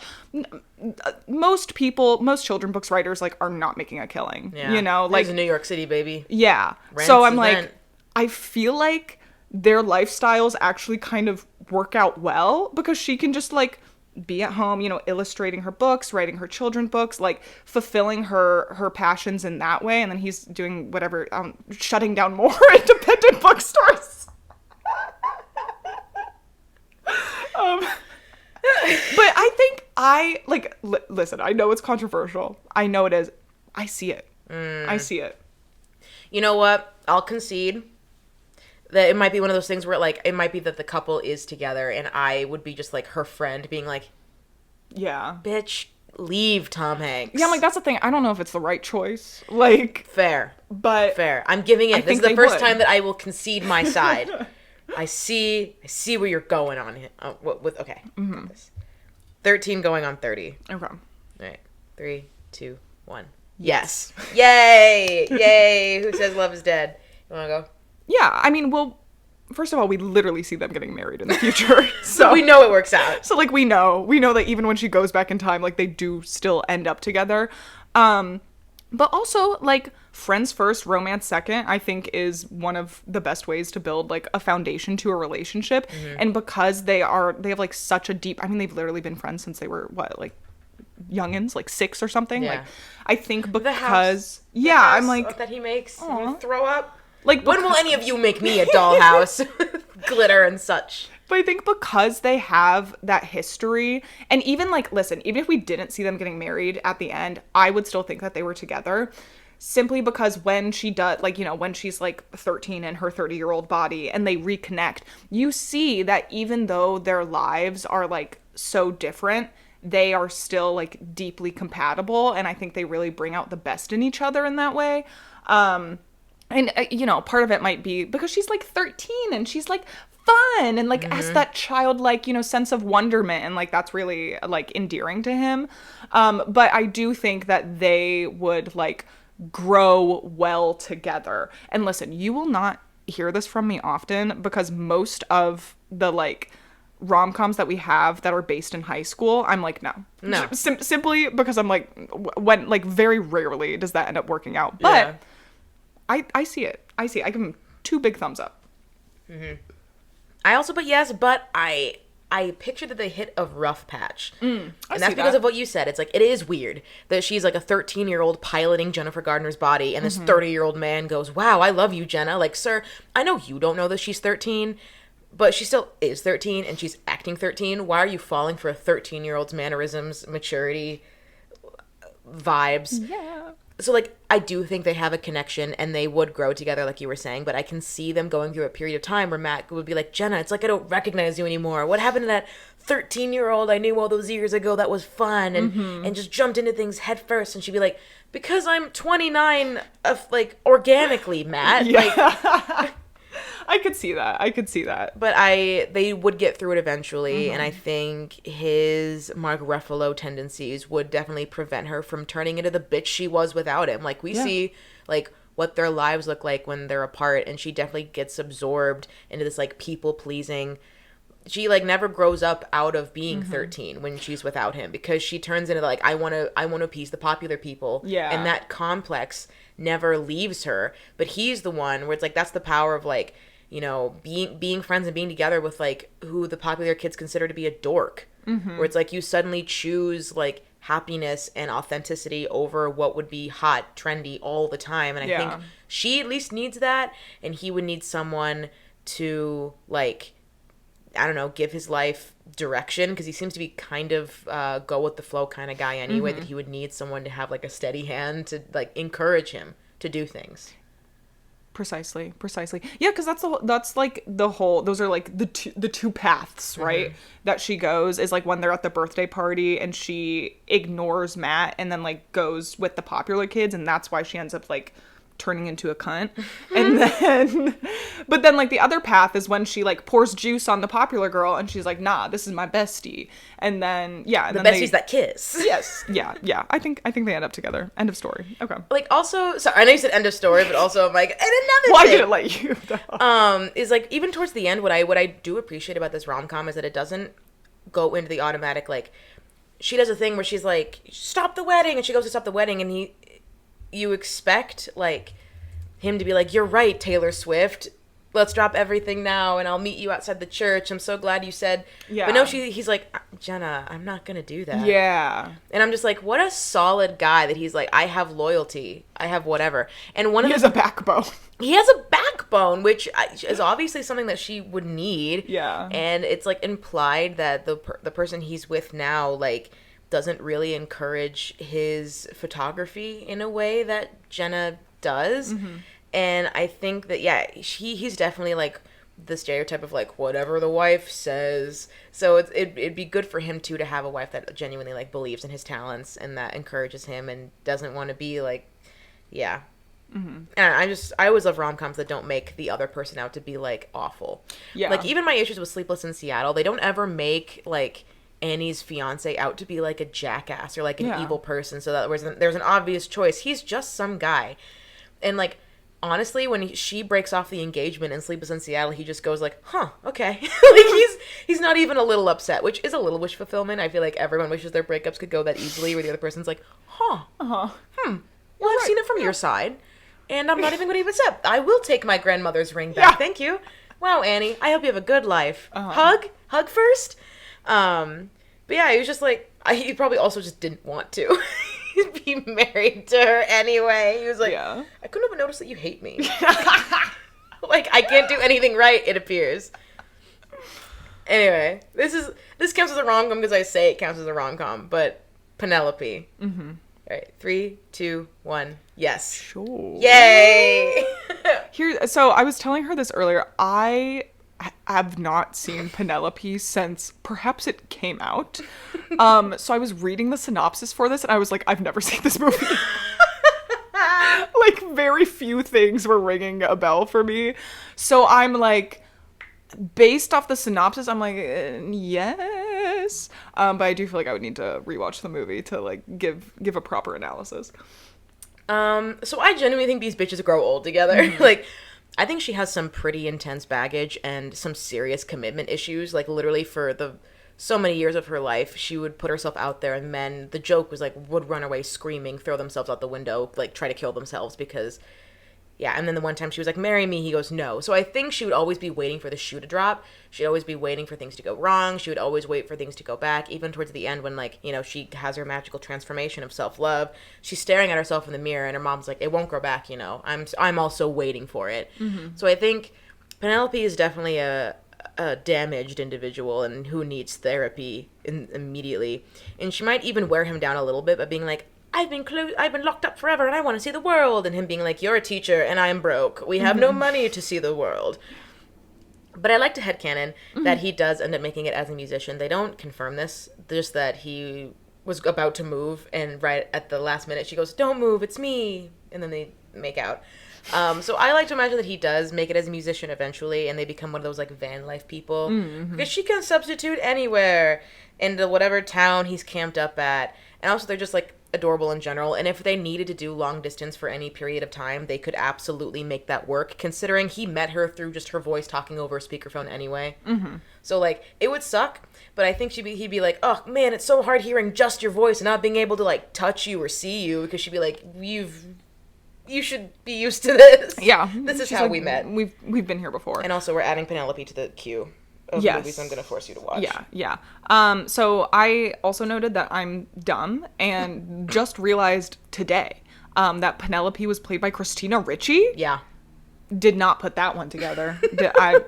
Most children's books writers, like, are not making a killing, you know, like, a New York City baby. Yeah. So I'm like, I feel like their lifestyles actually kind of work out well, because she can just, like, be at home, you know, illustrating her books, writing her children's books, like, fulfilling her passions in that way. And then he's doing whatever, shutting down more independent bookstores. But I think listen, I know it's controversial. I know it is. I see it. I see it. You know what? I'll concede that it might be one of those things where, like, it might be that the couple is together, and I would be just, like, her friend being like, yeah, bitch, leave Tom Hanks. Yeah, I'm like, that's the thing. I don't know if it's the right choice. Like, fair. But fair. I'm giving it. This is the first time that I will concede my side. I see where you're going on it. Okay. 13 going on 30. Okay. All right. 3, 2, 1. Yes. Yay! Yay! Who says love is dead? You want to go? Yeah, I mean, well, first of all, we literally see them getting married in the future. So we know it works out. So, like, we know that even when she goes back in time, like, they do still end up together. But also, like, friends first, romance second, I think is one of the best ways to build, like, a foundation to a relationship. And because they have, like, such a deep, I mean, they've literally been friends since they were, what, like, youngins, like 6 or something. Yeah. Like, I think because, the house I'm like, that he makes, I'm gonna throw up. Like, when will any of you make me a dollhouse with glitter and such? But I think because they have that history, and even, like, listen, even if we didn't see them getting married at the end, I would still think that they were together. Simply because when she does, like, you know, when she's, like, 13 in her 30-year-old body and they reconnect, you see that even though their lives are, like, so different, they are still, like, deeply compatible. And I think they really bring out the best in each other in that way. And, you know, part of it might be because she's, like, 13 and she's, like, fun and, like, has that childlike, you know, sense of wonderment. And, like, that's really, like, endearing to him. But I do think that they would, like, grow well together. And listen, you will not hear this from me often because most of the, like, rom-coms that we have that are based in high school, I'm like, no. Simply because I'm like, when, like, very rarely does that end up working out. But I see it. I give him 2 big thumbs up. I also put yes, but I picture that they hit a rough patch. And that's because of what you said. It's like, it is weird that she's like a 13-year-old piloting Jennifer Gardner's body, and this 30-year-old man goes, wow, I love you, Jenna. Like, sir, I know you don't know that she's 13, but she still is 13, and she's acting 13. Why are you falling for a 13-year-old's mannerisms, maturity, vibes? Yeah. So, like, I do think they have a connection and they would grow together, like you were saying, but I can see them going through a period of time where Matt would be like, Jenna, it's like I don't recognize you anymore. What happened to that 13-year-old I knew all those years ago that was fun and just jumped into things head first? And she'd be like, because I'm 29, like, organically, Matt. Yeah. Like, I could see that. But they would get through it eventually, and I think his Mark Ruffalo tendencies would definitely prevent her from turning into the bitch she was without him. Like, we see, like, what their lives look like when they're apart, and she definitely gets absorbed into this, like, people-pleasing. She, like, never grows up out of being 13 when she's without him, because she turns into, like, I want to appease the popular people. Yeah. And that complex never leaves her. But he's the one where it's, like, that's the power of, like, you know, being friends and being together with, like, who the popular kids consider to be a dork. Where it's, like, you suddenly choose, like, happiness and authenticity over what would be hot, trendy all the time. And I think she at least needs that, and he would need someone to, like, I don't know, give his life direction, because he seems to be kind of go with the flow kind of guy anyway, that he would need someone to have, like, a steady hand to, like, encourage him to do things. Precisely. Yeah, because that's like the whole, those are like the two paths, right? That she goes is, like, when they're at the birthday party and she ignores Matt and then, like, goes with the popular kids, and that's why she ends up, like, turning into a cunt. And then but then, like, the other path is when she, like, pours juice on the popular girl and she's like, nah, this is my bestie. And then and the besties that kiss. Yes. Yeah. I think they end up together. End of story. Okay. Like, also, so I know you said end of story, but also I'm like, and another well, thing, I didn't let you though. Is, like, even towards the end, what I do appreciate about this rom-com is that it doesn't go into the automatic, like, she does a thing where she's like, stop the wedding, and she goes to stop the wedding, and you expect, like, him to be like, you're right, Taylor Swift, let's drop everything now and I'll meet you outside the church, I'm so glad you said. But no, he's like, Jenna, I'm not gonna do that. And I'm just like, what a solid guy that he's like, I have loyalty, I have whatever. And he has a backbone. He has a backbone, which is obviously something that she would need. And it's, like, implied that the person he's with now, like, doesn't really encourage his photography in a way that Jenna does. And I think that, he's definitely, like, the stereotype of, like, whatever the wife says. So it'd be good for him, too, to have a wife that genuinely, like, believes in his talents and that encourages him and doesn't want to be, like, And I always love rom-coms that don't make the other person out to be, like, awful. Like, even my issues with Sleepless in Seattle, they don't ever make, like, Annie's fiance out to be, like, a jackass or, like, an evil person, so that there's an obvious choice. He's just some guy. And, like, honestly, when she breaks off the engagement in Sleepless in Seattle, he just goes like, huh, okay. Like, he's not even a little upset, which is a little wish fulfillment. I feel like everyone wishes their breakups could go that easily, where the other person's like, huh, well, I've seen it from your side, and I'm not even going to even accept. I will take my grandmother's ring back. Thank you. Wow, Annie, I hope you have a good life. Hug first. But yeah, he was just like, he probably also just didn't want to be married to her anyway. He was like, I couldn't have noticed that you hate me. Like, I can't do anything right, it appears. Anyway, this counts as a rom-com because I say it counts as a rom-com, but Penelope. Mm-hmm. All right, 3, 2, 1, yes. Sure. Yay! So I was telling her this earlier. I have not seen Penelope since perhaps it came out. So I was reading the synopsis for this, and I was like, I've never seen this movie. Like, very few things were ringing a bell for me. So I'm like, based off the synopsis, I'm like, yes. But I do feel like I would need to rewatch the movie to like give a proper analysis. So I genuinely think these bitches grow old together. Mm-hmm. Like, I think she has some pretty intense baggage and some serious commitment issues. Like, literally for so many years of her life, she would put herself out there, and men, the joke was like, would run away screaming, throw themselves out the window, like try to kill themselves because, and then the one time she was like, marry me, he goes, no. So I think she would always be waiting for the shoe to drop. She'd always be waiting for things to go wrong. She would always wait for things to go back, even towards the end when, like, she has her magical transformation of self-love. She's staring at herself in the mirror, and her mom's like, it won't grow back, I'm also waiting for it. Mm-hmm. So I think Penelope is definitely a damaged individual and who needs therapy immediately. And she might even wear him down a little bit by being like, I've been locked up forever and I want to see the world. And him being like, you're a teacher and I'm broke. We have no money to see the world. But I like to headcanon that he does end up making it as a musician. They don't confirm this, just that he was about to move and right at the last minute she goes, don't move, it's me. And then they make out. So I like to imagine that he does make it as a musician eventually, and they become one of those like van life people, because she can substitute anywhere into whatever town he's camped up at, and also they're just like adorable in general. And if they needed to do long distance for any period of time, they could absolutely make that work, considering he met her through just her voice talking over a speakerphone anyway. So like it would suck, but I think he'd be like, oh man, it's so hard hearing just your voice and not being able to like touch you or see you, because she'd be like, you should be used to this. Yeah. This is how like, we met. We've been here before. And also we're adding Penelope to the queue of movies I'm going to force you to watch. Yeah. So I also noted that I'm dumb and just realized today that Penelope was played by Christina Ricci. Yeah. Did not put that one together. I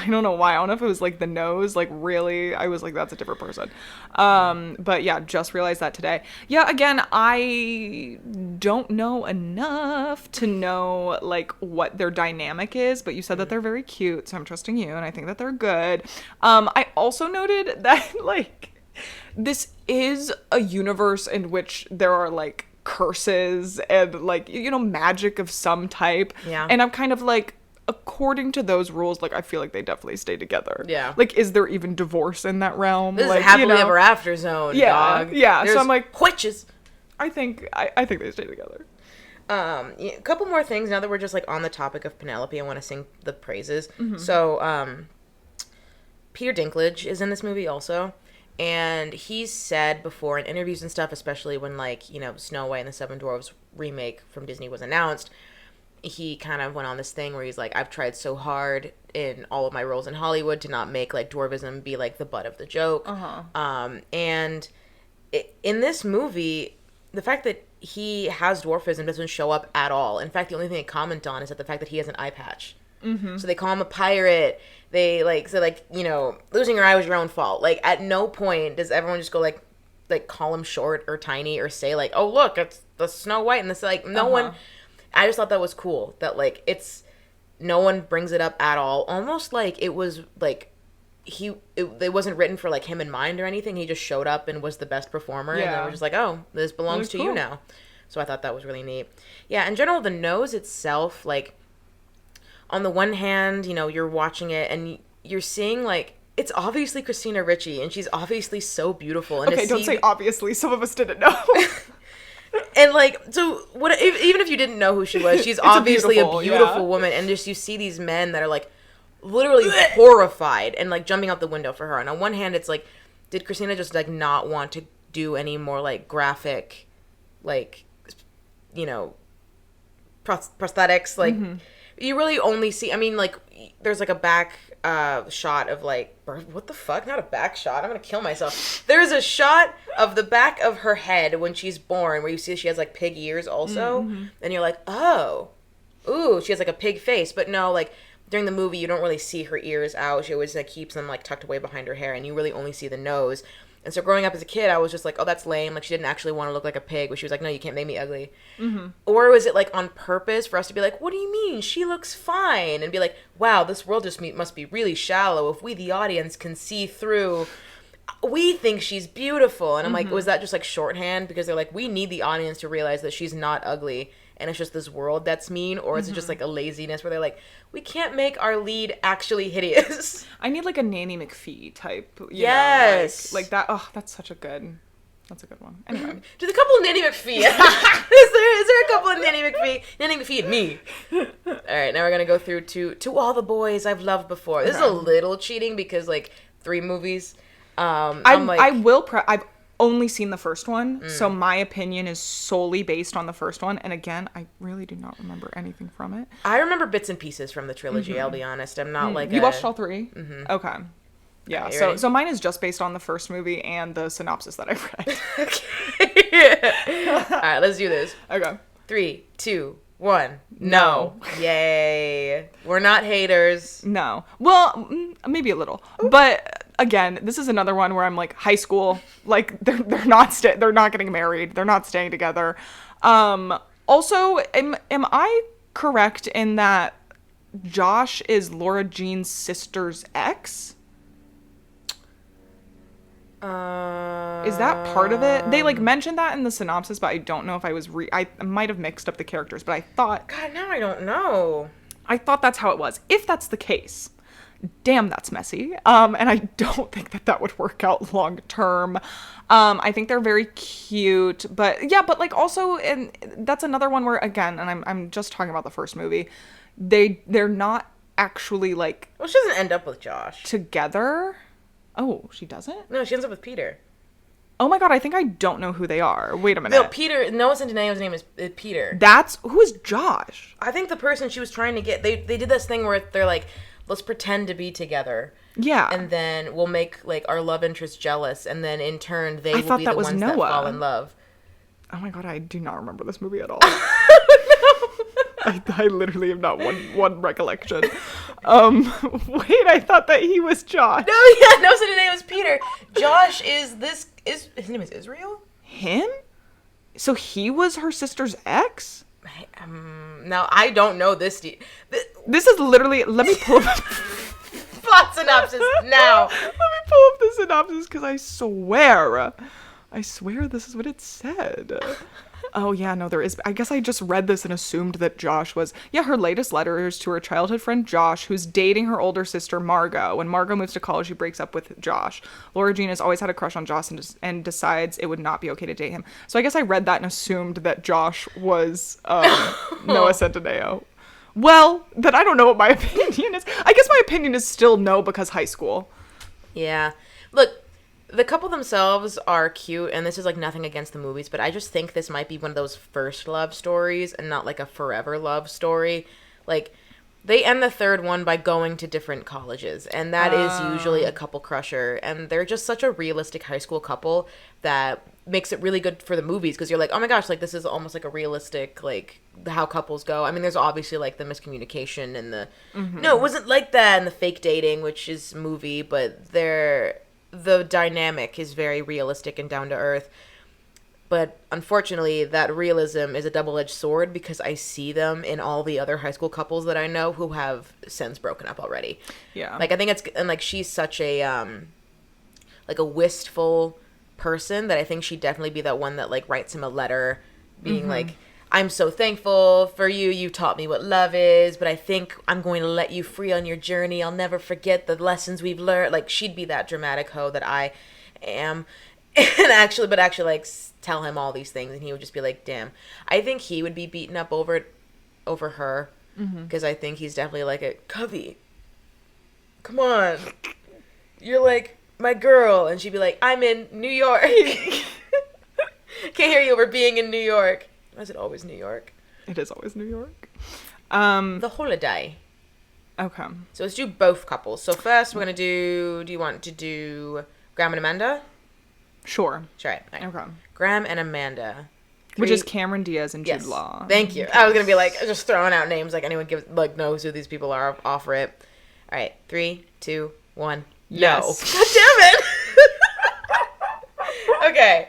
don't know why. I don't know if it was like the nose, like really, I was like, that's a different person. But yeah, just realized that today. Yeah, again, I don't know enough to know like what their dynamic is, but you said that they're very cute, so I'm trusting you, and I think that they're good. I also noted that like this is a universe in which there are like curses and like magic of some type, and I'm kind of like, according to those rules, like I feel like they definitely stay together. Like, is there even divorce in that realm? This like, is a happily ever after zone. Dog. There's so I'm like, witches. I think they stay together. A couple more things now that we're just like on the topic of Penelope. I want to sing the praises. So Peter Dinklage is in this movie also. And he's said before in interviews and stuff, especially when, like, Snow White and the Seven Dwarfs remake from Disney was announced, he kind of went on this thing where he's like, I've tried so hard in all of my roles in Hollywood to not make, like, dwarvism be, like, the butt of the joke. And in this movie, the fact that he has dwarfism doesn't show up at all. In fact, the only thing they comment on is that the fact that he has an eye patch. So they call him a pirate. They losing your eye was your own fault. Like, at no point does everyone just go like call him short or tiny or say like, oh look, it's the Snow White and this, like, no one. I just thought that was cool that like no one brings it up at all. Almost like it was like it wasn't written for like him in mind or anything. He just showed up and was the best performer, and then we're just like, oh, this belongs to you now. So I thought that was really neat. Yeah, in general, the nose itself, like, on the one hand, you're watching it and you're seeing, like, it's obviously Christina Ricci, and she's obviously so beautiful. And okay, don't say obviously. Some of us didn't know. And, like, so even if you didn't know who she was, she's obviously a beautiful woman. And just you see these men that are, like, literally horrified and, like, jumping out the window for her. And on one hand, it's like, did Christina just, like, not want to do any more, like, graphic, like, prosthetics. Like, you really only see, I mean, like, there's, like, a back shot of, like, what the fuck? Not a back shot. I'm gonna kill myself. There's a shot of the back of her head when she's born where you see she has, like, pig ears also. And you're like, oh, ooh, she has, like, a pig face. But no, like, during the movie, you don't really see her ears out. She always, like, keeps them, like, tucked away behind her hair, and you really only see the nose. And so growing up as a kid, I was just like, oh, that's lame. Like, she didn't actually want to look like a pig, but she was like, no, you can't make me ugly. Or was it, like, on purpose for us to be like, what do you mean? She looks fine. And be like, wow, this world just must be really shallow. If we, the audience, can see through, we think she's beautiful. And I'm like, was that just, like, shorthand? Because they're like, we need the audience to realize that she's not ugly. And it's just this world that's mean, or is it just like a laziness where they're like, we can't make our lead actually hideous? I need like a Nanny McPhee type. Yes. Like that. Oh, that's a good one. Anyway. Do the couple of Nanny McPhee. is there a couple of Nanny McPhee? Nanny McPhee and me. All right, now we're going to go through to all the boys I've loved before. This is a little cheating because like 3 movies. I've only seen the first one, so my opinion is solely based on the first one. And again, I really do not remember anything from it. I remember bits and pieces from the trilogy. I'll be honest. I'm not like you watched all 3. Okay, yeah. Okay, so mine is just based on the first movie and the synopsis that I've read. Okay. All right, let's do this. Okay. 3, 2, 1. No. Yay. We're not haters. No. Well, maybe a little, but. Again, this is another one where I'm like high school, like they're not getting married, they're not staying together. Also, am I correct in that Josh is Laura Jean's sister's ex? Is that part of it? They like mentioned that in the synopsis, but I don't know if I was I might have mixed up the characters, but I thought. God, now I don't know. I thought that's how it was. If that's the case. Damn, that's messy. And I don't think that would work out long term. I think they're very cute, but like also, and that's another one where again, and I'm just talking about the first movie, they're not actually like. Well, she doesn't end up with Josh together. Oh, she doesn't? No, she ends up with Peter. Oh my god, I think I don't know who they are. Wait a minute. No, Peter. Noah Centineo's name is Peter. Who is Josh? I think the person she was trying to get. They did this thing where they're like, let's pretend to be together. Yeah. And then we'll make, like, our love interest jealous. And then, in turn, they will be the ones that fall in love. Oh, my God. I do not remember this movie at all. I literally have not one recollection. Wait, I thought that he was Josh. No, so today was Peter. Josh is his name is Israel? Him? So he was her sister's ex? Now, I don't know this. This is literally, let me pull up. Plot synopsis now. Let me pull up the synopsis because I swear this is what it said. Oh, yeah, no, there is. I guess I just read this and assumed that Josh was... Yeah, her latest letter is to her childhood friend Josh, who's dating her older sister Margot. When Margot moves to college, she breaks up with Josh. Laura Jean has always had a crush on Josh and decides it would not be okay to date him. So I guess I read that and assumed that Josh was Noah Centineo. Well, then I don't know what my opinion is. I guess my opinion is still no because high school. Yeah. Look... The couple themselves are cute, and this is, like, nothing against the movies, but I just think this might be one of those first love stories and not, like, a forever love story. Like, they end the third one by going to different colleges, and that is usually a couple crusher, and they're just such a realistic high school couple that makes it really good for the movies, because you're like, oh my gosh, like, this is almost like a realistic, like, how couples go. I mean, there's obviously, like, the miscommunication and the, no, it wasn't like that, and the fake dating, which is movie, but the dynamic is very realistic and down to earth. But unfortunately, that realism is a double-edged sword because I see them in all the other high school couples that I know who have since broken up already. Yeah. Like, I think and like, she's such a, like, a wistful person that I think she'd definitely be that one that, like, writes him a letter being like, I'm so thankful for you. You taught me what love is, but I think I'm going to let you free on your journey. I'll never forget the lessons we've learned. Like, she'd be that dramatic hoe that I am. And actually, like, tell him all these things, and he would just be like, damn. I think he would be beaten up over her, because I think he's definitely like a, Covey, come on. You're like my girl. And she'd be like, I'm in New York. Can't hear you over being in New York. Why is it always New York? It is always New York. The holiday. Okay. So let's do both couples. So first we're going to do you want to do Graham and Amanda? Sure. Sure. Right. Okay. Graham and Amanda. Which is Cameron Diaz and Jude Law. Thank you. I was going to be like, just throwing out names like anyone knows who these people are. Offer it. All right. 3, 2, 1. Yes. No. God damn it. Okay.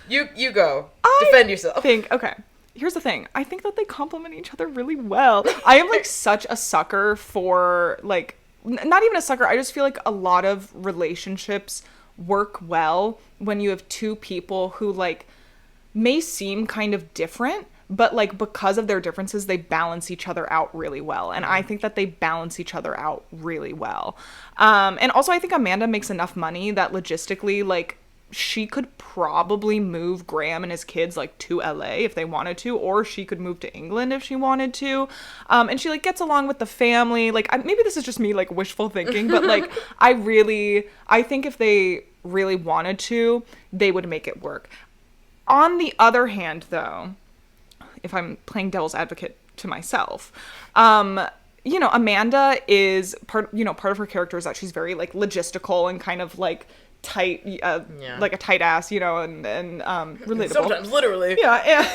You go. Defend yourself. Okay. Here's the thing. I think that they complement each other really well. I am like such a sucker for like, not even a sucker. I just feel like a lot of relationships work well when you have two people who like may seem kind of different, but like because of their differences, they balance each other out really well. And I think that they balance each other out really well. And also I think Amanda makes enough money that logistically, like, she could probably move Graham and his kids like to LA if they wanted to, or she could move to England if she wanted to. And she like gets along with the family. Like maybe this is just me like wishful thinking, but like I think if they really wanted to, they would make it work. On the other hand, though, if I'm playing devil's advocate to myself, Amanda is part of her character is that she's very like logistical and kind of like tight, like a tight ass, and relatable. Sometimes literally. Yeah.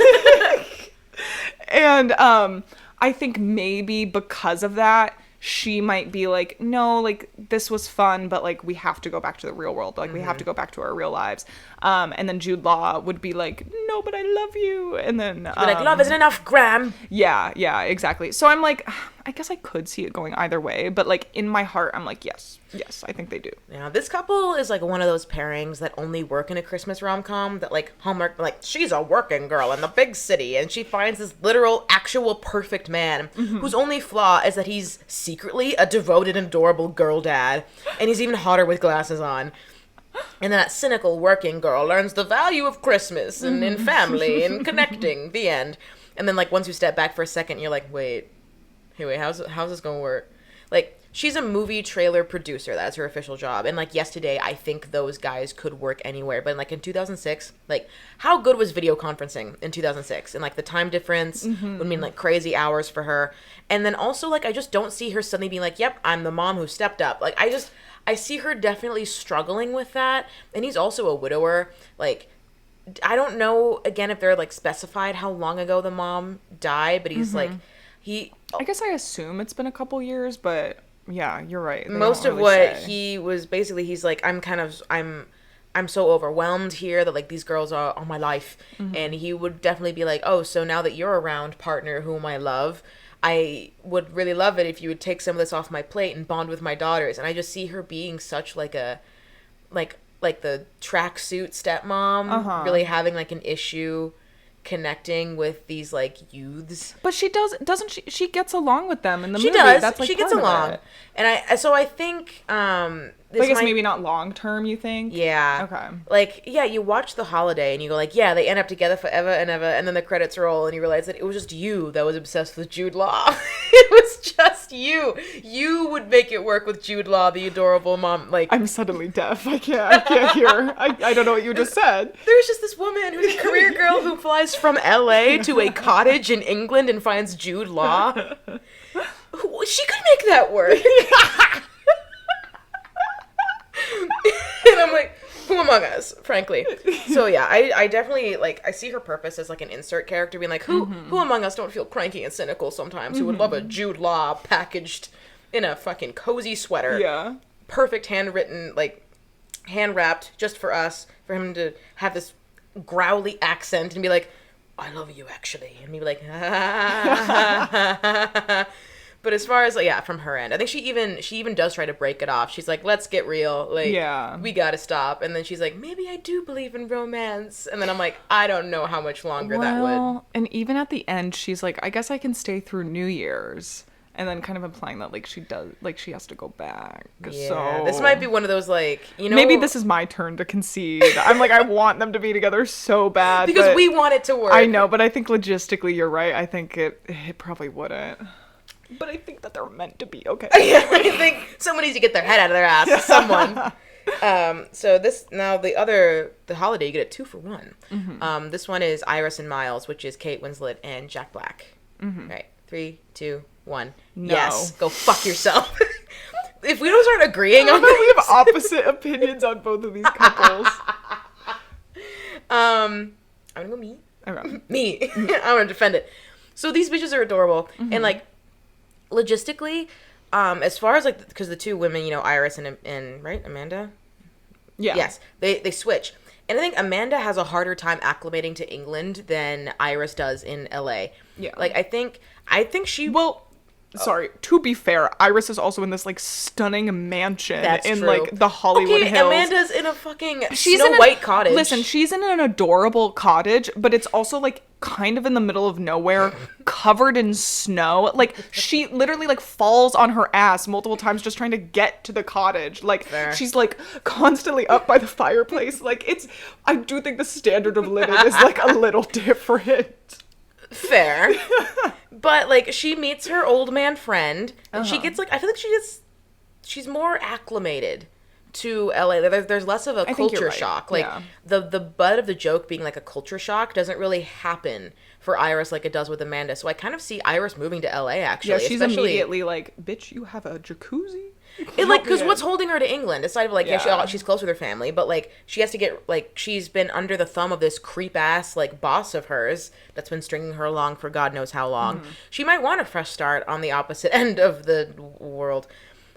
And I think maybe because of that, she might be like, no, like this was fun, but like we have to go back to the real world. Like we have to go back to our real lives. And then Jude Law would be like, no, but I love you. And then like, love isn't enough, Graham. Yeah, exactly. So I'm like, I guess I could see it going either way, but like in my heart, I'm like, yes, I think they do. Yeah, this couple is like one of those pairings that only work in a Christmas rom-com that like Hallmark, like she's a working girl in the big city and she finds this literal, actual perfect man whose only flaw is that he's secretly a devoted, adorable girl dad, and he's even hotter with glasses on. And then that cynical working girl learns the value of Christmas and in family and connecting, the end. And then like once you step back for a second, you're like, wait, how's this gonna work? Like, she's a movie trailer producer. That's her official job. And like yesterday, I think those guys could work anywhere. But like in 2006, like how good was video conferencing in 2006? And like the time difference would mean like crazy hours for her. And then also like I just don't see her suddenly being like, yep, I'm the mom who stepped up. Like I see her definitely struggling with that. And he's also a widower. Like, I don't know again if they're like specified how long ago the mom died, but he's like I guess I assume it's been a couple years, but yeah, you're right. Most of what he was basically, he's like, I'm so overwhelmed here that like these girls are all my life. And he would definitely be like, oh, so now that you're around, partner whom I love, I would really love it if you would take some of this off my plate and bond with my daughters. And I just see her being such like a, like the tracksuit stepmom, really having like an issue connecting with these like youths. But doesn't she gets along with them in the movie? She does. That's like she gets along. And I think I guess maybe not long term, you think? Yeah. Okay. Like, yeah, you watch The Holiday and you go like, yeah, they end up together forever and ever, and then the credits roll and you realize that it was just you that was obsessed with Jude Law. It was just you. You would make it work with Jude Law, the adorable mom. Like, I'm suddenly deaf. I can't hear. I don't know what you just said. There's just this woman who's a career girl who flies from LA to a cottage in England and finds Jude Law. She could make that work. And I'm like, who among us, frankly? So yeah, I definitely, like, I see her purpose as like an insert character being like, who among us don't feel cranky and cynical sometimes, who would love a Jude Law packaged in a fucking cozy sweater. Yeah. Perfect handwritten, like, hand-wrapped just for us, for him to have this growly accent and be like, I love you, actually. And be like, But as far as, like, yeah, from her end, I think she even does try to break it off. She's like, let's get real. Like, yeah, we gotta stop. And then she's like, maybe I do believe in romance. And then I'm like, I don't know how much longer that would. And even at the end, she's like, I guess I can stay through New Year's. And then kind of implying that, like, she has to go back. Yeah, so this might be one of those, like, maybe this is my turn to concede. I'm like, I want them to be together so bad. Because we want it to work. I know, but I think logistically you're right. I think it probably wouldn't. But I think that they're meant to be, okay? Yeah, I think someone needs to get their head out of their ass. Someone. So the holiday, you get a 2-for-1. This one is Iris and Miles, which is Kate Winslet and Jack Black. All right, 3, 2, 1. No. Yes, go fuck yourself. If we don't start agreeing on we have opposite opinions on both of these couples. I'm gonna go me. Okay. Me. I'm gonna defend it. So these bitches are adorable, and like logistically, as far as like because the two women, you know, Iris and right, Amanda. Yeah. Yes, they switch, and I think Amanda has a harder time acclimating to England than Iris does in LA. Yeah. Like I think she. Well. Sorry, to be fair, Iris is also in this, like, stunning mansion in, true. like, the Hollywood Hills. Amanda's in a fucking Snow White cottage. Listen, she's in an adorable cottage, but it's also, like, kind of in the middle of nowhere, covered in snow. Like, she literally, like, falls on her ass multiple times just trying to get to the cottage. Like, Fair. she's, like, constantly up by the fireplace. Like, I do think the standard of living is, like, a little different. Fair. But like she meets her old man friend and she gets like I feel like she's more acclimated to LA. There's less of a culture shock. Like the butt of the joke being like a culture shock doesn't really happen for Iris like it does with Amanda. So I kind of see Iris moving to LA actually. Yeah, she's immediately like, bitch, you have a jacuzzi? It, like, because what's holding her to England? Aside of, like, she's close with her family, but, like, she has to get, like, she's been under the thumb of this creep-ass, like, boss of hers that's been stringing her along for God knows how long. She might want a fresh start on the opposite end of the world.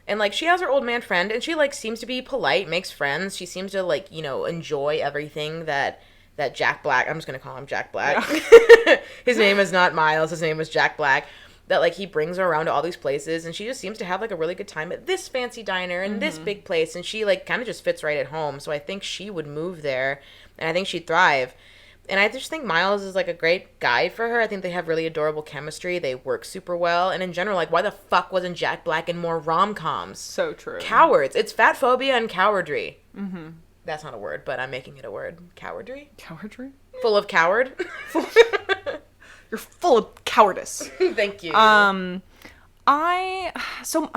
And, like, she has her old man friend, and she, like, seems to be polite, makes friends. She seems to, like, you know, enjoy everything that Jack Black, I'm just going to call him Jack Black. Yeah. His name is not Miles, his name is Jack Black. That, like, he brings her around to all these places, and she just seems to have, like, a really good time at this fancy diner and this big place, and she, like, kind of just fits right at home, so I think she would move there, and I think she'd thrive. And I just think Miles is, like, a great guy for her. I think they have really adorable chemistry. They work super well, and in general, like, why the fuck wasn't Jack Black in more rom-coms? So true. Cowards. It's fat phobia and cowardry. That's not a word, but I'm making it a word. Cowardry? Cowardry? Full of coward? You're full of cowardice. Thank you. So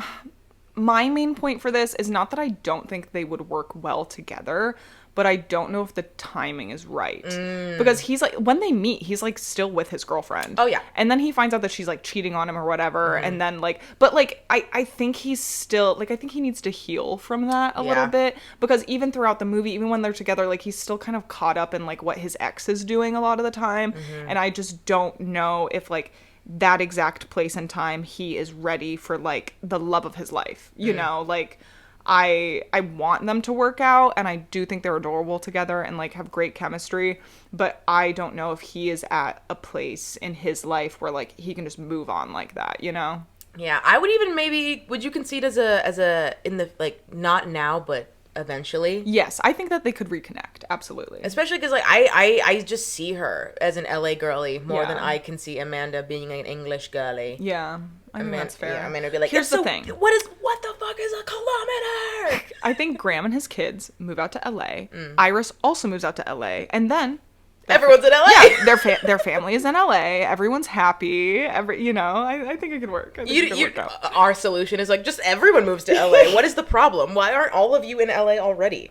my main point for this is not that I don't think they would work well together, but I don't know if the timing is right. Because he's like, when they meet, he's like still with his girlfriend. Oh, yeah. And then he finds out that she's like cheating on him or whatever. And then like, but like, I think he's still, like, I think he needs to heal from that a little bit. Because even throughout the movie, even when they're together, like, he's still kind of caught up in like what his ex is doing a lot of the time. And I just don't know if like that exact place and time he is ready for like the love of his life, you know, like I want them to work out, and I do think they're adorable together and like have great chemistry, but I don't know if he is at a place in his life where like he can just move on like that, you know? Yeah, I would even maybe, would you concede as a in the, like, not now but eventually? Yes, I think that they could reconnect, absolutely. Especially because like I just see her as an LA girly more than I can see Amanda being an English girly. Yeah, I mean, that's fair. Yeah, Amanda would be like, here's the thing. What the fuck is a kilometer? I think Graham and his kids move out to LA. Iris also moves out to LA, and then everyone's in LA. Yeah, their family is in LA. Everyone's happy. I think it could work. I think it could work out. Our solution is like just everyone moves to LA. What is the problem? Why aren't all of you in LA already?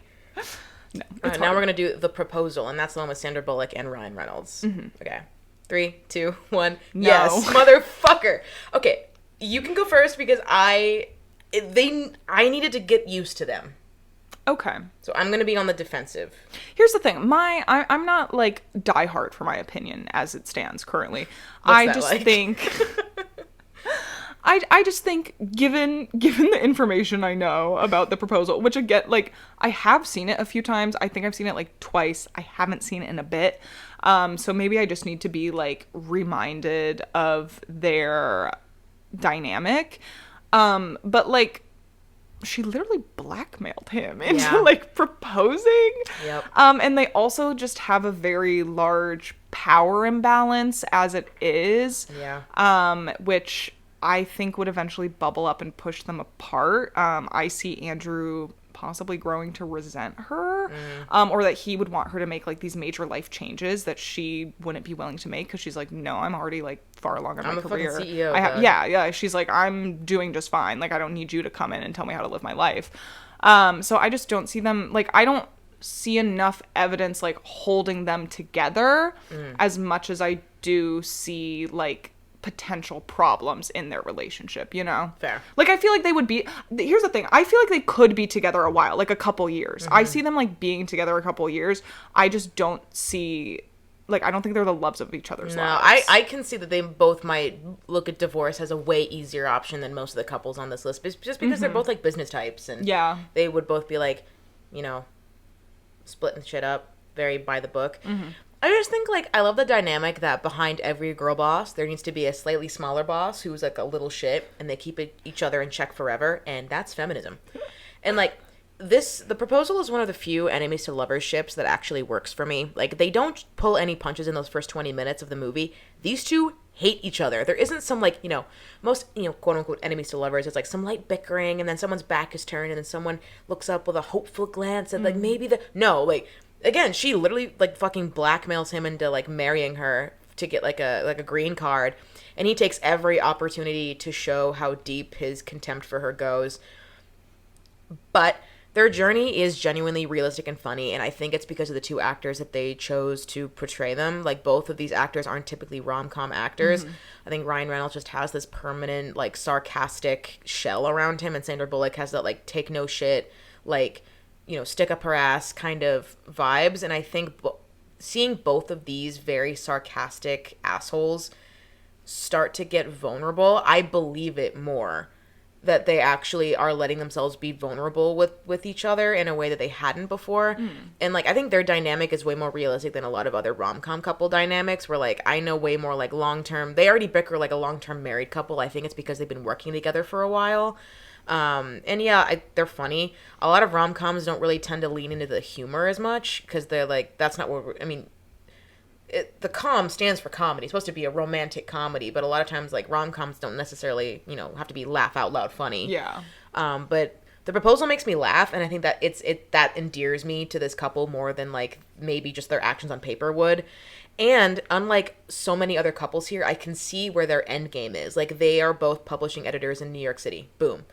No. Now we're gonna do The Proposal, and that's the one with Sandra Bullock and Ryan Reynolds. Okay, 3, 2, 1. No. Yes, motherfucker. Okay, you can go first because I needed to get used to them. Okay. So I'm gonna be on the defensive. Here's the thing. I'm not like diehard for my opinion as it stands currently. What's that like? I just think given the information I know about The Proposal, which again, like, I have seen it a few times. I think I've seen it like twice. I haven't seen it in a bit. So maybe I just need to be like reminded of their dynamic. But like, she literally blackmailed him into like proposing. Yep. And they also just have a very large power imbalance as it is. Yeah. Which I think would eventually bubble up and push them apart. I see Andrew possibly growing to resent her, or that he would want her to make like these major life changes that she wouldn't be willing to make because she's like, no, I'm already like far along in my career. I'm a fucking CEO. She's like, I'm doing just fine. Like, I don't need you to come in and tell me how to live my life. So I just don't see them, like, I don't see enough evidence like holding them together as much as I do see like potential problems in their relationship, you know? Fair. Like, I feel like they would be, here's the thing, I feel like they could be together a while, like a couple years. I see them, like, being together a couple years. I just don't see, like, I don't think they're the loves of each other's lives. I can see that they both might look at divorce as a way easier option than most of the couples on this list, just because they're both, like, business types, and they would both be, like, you know, splitting shit up, very by the book. I just think, like, I love the dynamic that behind every girl boss, there needs to be a slightly smaller boss who's, like, a little shit, and they keep each other in check forever, and that's feminism. And, like, the proposal is one of the few enemies to lovers ships that actually works for me. Like, they don't pull any punches in those first 20 minutes of the movie. These two hate each other. There isn't some, like, you know, most, you know, quote-unquote enemies to lovers. It's, like, some light bickering, and then someone's back is turned, and then someone looks up with a hopeful glance, and, like, maybe no, like... Again, she literally, like, fucking blackmails him into, like, marrying her to get, like a green card. And he takes every opportunity to show how deep his contempt for her goes. But their journey is genuinely realistic and funny. And I think it's because of the two actors that they chose to portray them. Like, both of these actors aren't typically rom-com actors. I think Ryan Reynolds just has this permanent, like, sarcastic shell around him. And Sandra Bullock has that, like, take no shit, like... you know, stick up her ass kind of vibes. And I think seeing both of these very sarcastic assholes start to get vulnerable, I believe it more that they actually are letting themselves be vulnerable with each other in a way that they hadn't before. And, like, I think their dynamic is way more realistic than a lot of other rom-com couple dynamics where, like, I know way more, like, long-term, they already bicker like a long-term married couple. I think it's because they've been working together for a while. And yeah, they're funny. A lot of rom-coms don't really tend to lean into the humor as much because they're like, that's not what I mean, the com stands for comedy. It's supposed to be a romantic comedy, but a lot of times, like, rom-coms don't necessarily, you know, have to be laugh out loud funny. Yeah. But the proposal makes me laugh, and I think that that endears me to this couple more than, like, maybe just their actions on paper would. And unlike so many other couples here, I can see where their end game is. Like, they are both publishing editors in New York City. Boom.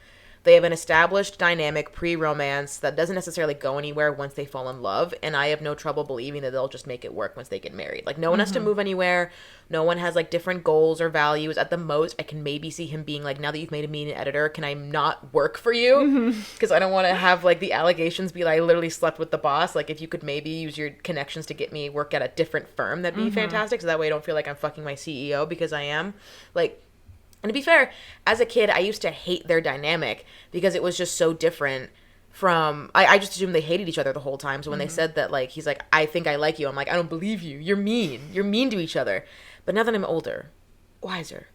They have an established dynamic pre-romance that doesn't necessarily go anywhere once they fall in love, and I have no trouble believing that they'll just make it work once they get married. Like, no one has to move anywhere. No one has, like, different goals or values. At the most, I can maybe see him being like, now that you've made me an editor, can I not work for you? Because I don't want to have, like, the allegations be like, I literally slept with the boss. Like, if you could maybe use your connections to get me work at a different firm, that'd be fantastic. So that way I don't feel like I'm fucking my CEO because I am. Like... And to be fair, as a kid, I used to hate their dynamic because it was just so different from... I just assumed they hated each other the whole time. So when they said that, like, he's like, I think I like you, I'm like, I don't believe you. You're mean. You're mean to each other. But now that I'm older, wiser,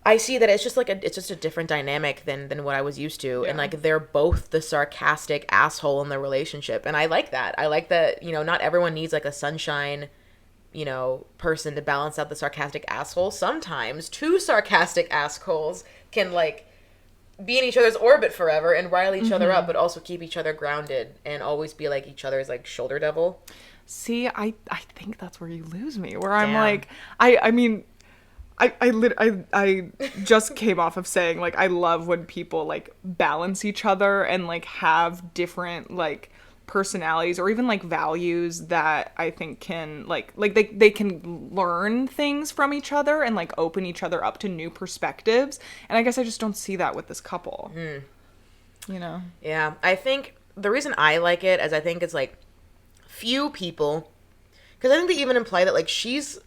I see that it's just like it's just a different dynamic than what I was used to. Yeah. And, like, they're both the sarcastic asshole in their relationship. And I like that. I like that, you know, not everyone needs, like, a sunshine... you know, person to balance out the sarcastic asshole. Sometimes two sarcastic assholes can, like, be in each other's orbit forever and rile each other up, but also keep each other grounded and always be, like, each other's, like, shoulder devil. See, I think that's where you lose me, where I'm like, I mean, I just came off of saying, like, I love when people, like, balance each other and, like, have different, like, personalities or even, like, values that I think can, like they can learn things from each other and, like, open each other up to new perspectives. And I guess I just don't see that with this couple. You know? Yeah. I think the reason I like it is I think it's, like, few people, because I think they even imply that, like, she's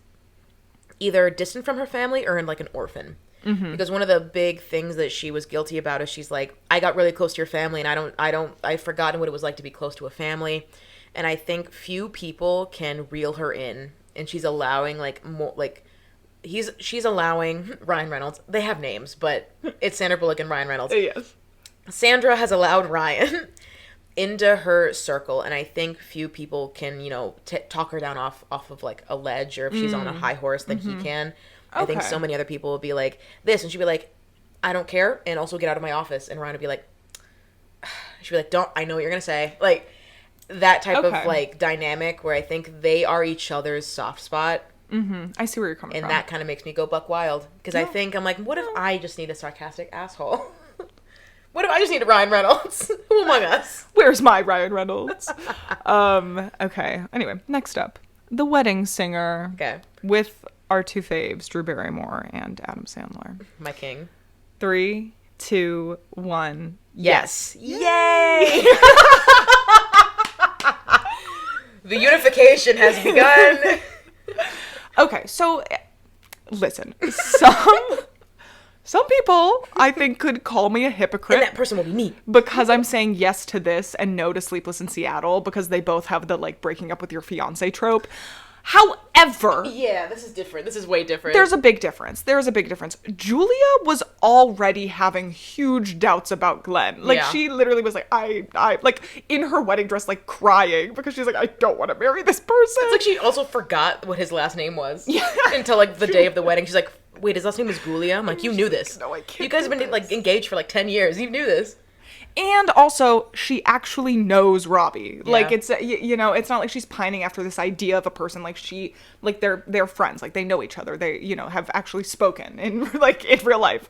either distant from her family or in, like, an orphan. Because one of the big things that she was guilty about is she's like, I got really close to your family and I've forgotten what it was like to be close to a family. And I think few people can reel her in, and she's allowing, like, more, like, she's allowing Ryan Reynolds, they have names, but it's Sandra Bullock and Ryan Reynolds. Yes. Sandra has allowed Ryan into her circle, and I think few people can, you know, talk her down off of, like, a ledge, or if she's on a high horse, then he can. I think so many other people would be like this, and she'd be like, I don't care, and also get out of my office. And Ryan would be like, she'd be like, don't, I know what you're going to say. Like, that type of, like, dynamic where I think they are each other's soft spot. I see where you're coming from. And that kind of makes me go buck wild. Because I think, I'm like, what if I just need a sarcastic asshole? What if I just need a Ryan Reynolds? Who among us? Where's my Ryan Reynolds? Okay. Anyway, next up. The Wedding Singer. Okay. With our two faves, Drew Barrymore and Adam Sandler. My king. 3, 2, 1. Yes. Yay! The unification has begun. Okay, so listen, some people I think could call me a hypocrite. And that person will be me. Because I'm saying yes to this and no to Sleepless in Seattle because they both have the like breaking up with your fiance trope. However, yeah, this is different. This is way different. There's a big difference. Julia was already having huge doubts about Glenn. Like, she literally was like, I like, in her wedding dress, like, crying because she's like, I don't want to marry this person. It's like she also forgot what his last name was. Yeah. Until, like, the day of the wedding. She's like, wait, his last name is Gulia? I'm like, you knew this. No, I can't. You guys have been, like, engaged for, like, 10 years. You knew this. And also, she actually knows Robbie. Yeah. Like, it's, you know, it's not like she's pining after this idea of a person. Like, they're friends. Like, they know each other. They, you know, have actually spoken in real life.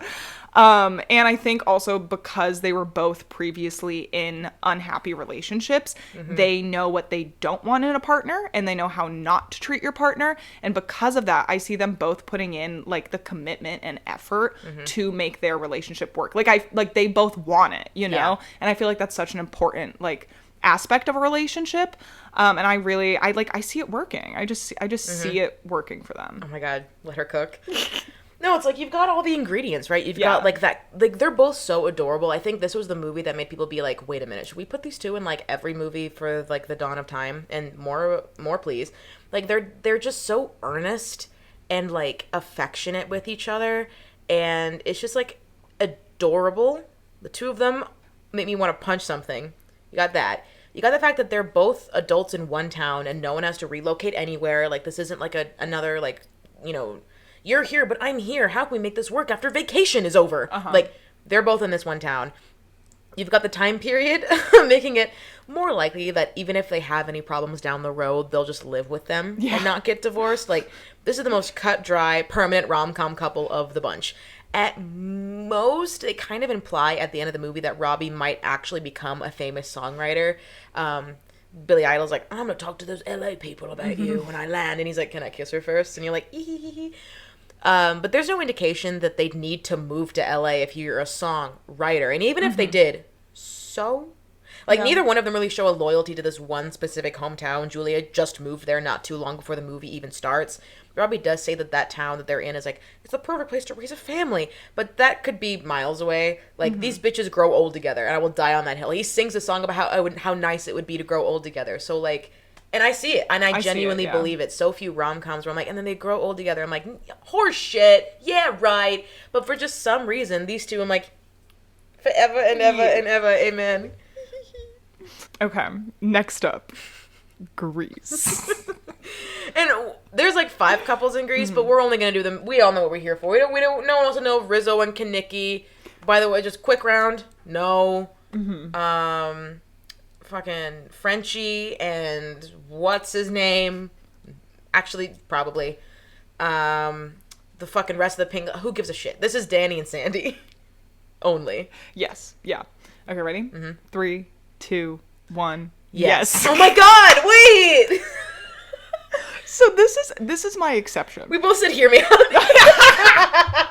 And I think also because they were both previously in unhappy relationships, they know what they don't want in a partner and they know how not to treat your partner. And because of that, I see them both putting in like the commitment and effort to make their relationship work. Like they both want it, you know? Yeah. And I feel like that's such an important like aspect of a relationship. And I see it working. I just see it working for them. Oh my God. Let her cook. No, it's like you've got all the ingredients, right? You've got like that, like they're both so adorable. I think this was the movie that made people be like, wait a minute, should we put these two in like every movie for like the dawn of time and more please? Like they're just so earnest and like affectionate with each other. And it's just like adorable. The two of them make me want to punch something. You got that. You got the fact that they're both adults in one town and no one has to relocate anywhere. Like this isn't like another like, you know, you're here, but I'm here. How can we make this work after vacation is over? Like, they're both in this one town. You've got the time period, making it more likely that even if they have any problems down the road, they'll just live with them and not get divorced. Like, this is the most cut, dry, permanent rom-com couple of the bunch. At most, they kind of imply at the end of the movie that Robbie might actually become a famous songwriter. Billy Idol's like, I'm gonna talk to those LA people about you when I land. And he's like, can I kiss her first? And you're like, ee. But there's no indication that they'd need to move to LA if you're a songwriter. And even if they did, so? Like, neither one of them really show a loyalty to this one specific hometown. Julia just moved there not too long before the movie even starts. Robbie does say that town that they're in is, like, it's the perfect place to raise a family. But that could be miles away. Like, these bitches grow old together, and I will die on that hill. He sings a song about how nice it would be to grow old together. So, like... And I see it, and I genuinely believe it. So few rom-coms where I'm like, and then they grow old together. I'm like, horse shit, yeah, right. But for just some reason, these two, I'm like, forever and ever and ever, amen. Okay, next up, Grease. And there's like 5 couples in Grease, but we're only gonna do them. We all know what we're here for. We don't. No one else know Rizzo and Kaniki. By the way, just quick round. No. Fucking Frenchie and what's his name? Actually, probably. The fucking rest of the pink. Who gives a shit? This is Danny and Sandy. Only. Yes. Yeah. Okay, ready? 3, 2, 1. Yes. Oh my God! Wait. So this is my exception. We both said, "Hear me out."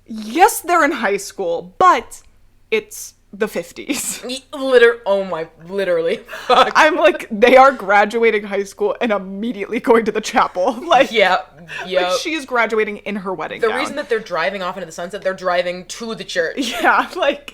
Yes, they're in high school, but it's the 50s. Literally. Fuck. I'm like, they are graduating high school and immediately going to the chapel. Like, yeah. Like, she is graduating in her wedding gown. The reason that they're driving off into the sunset, they're driving to the church. Yeah, like,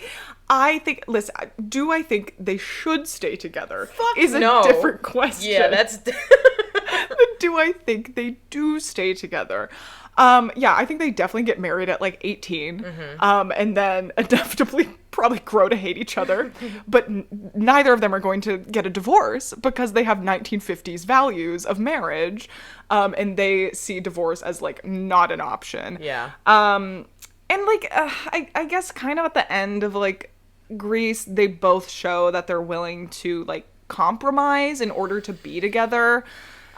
I think, listen, do I think they should stay together? Fuck is a no. different question. Yeah, that's... But do I think they do stay together? Yeah, I think they definitely get married at like 18, and then inevitably probably grow to hate each other. But neither of them are going to get a divorce because they have 1950s values of marriage, and they see divorce as like not an option. Yeah. And like I guess kind of at the end of like Grease, they both show that they're willing to like compromise in order to be together.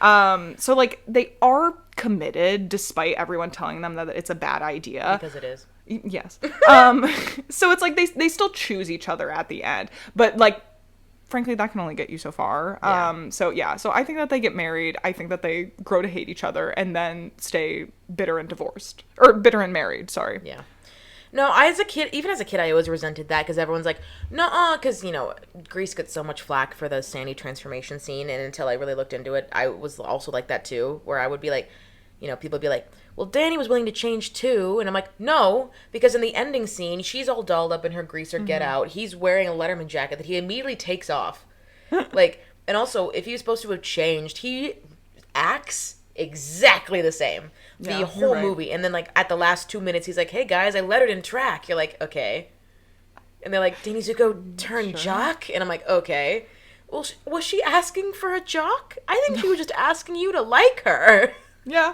So like they are committed despite everyone telling them that it's a bad idea. Because it is. Yes. So it's like they still choose each other at the end. But like frankly, that can only get you so far. Yeah. So I think that they get married. I think that they grow to hate each other and then stay bitter and divorced. Or bitter and married, sorry. Yeah. No, even as a kid, I always resented that because everyone's like, "Nuh-uh," because, Grease gets so much flack for the Sandy transformation scene, and until I really looked into it, I was also like that too, where I would be like, people would be like, well, Danny was willing to change too, and I'm like, no, because in the ending scene, she's all dolled up in her greaser get out, he's wearing a Letterman jacket that he immediately takes off. Like, and also, if he was supposed to have changed, he acts exactly the same the whole movie, and then like at the last 2 minutes he's like, hey guys, I lettered in track. You're like, okay. And they're like, Danny's to go turn jock, and I'm like, okay. Well, was she asking for a jock? I think she was just asking you to like her. Yeah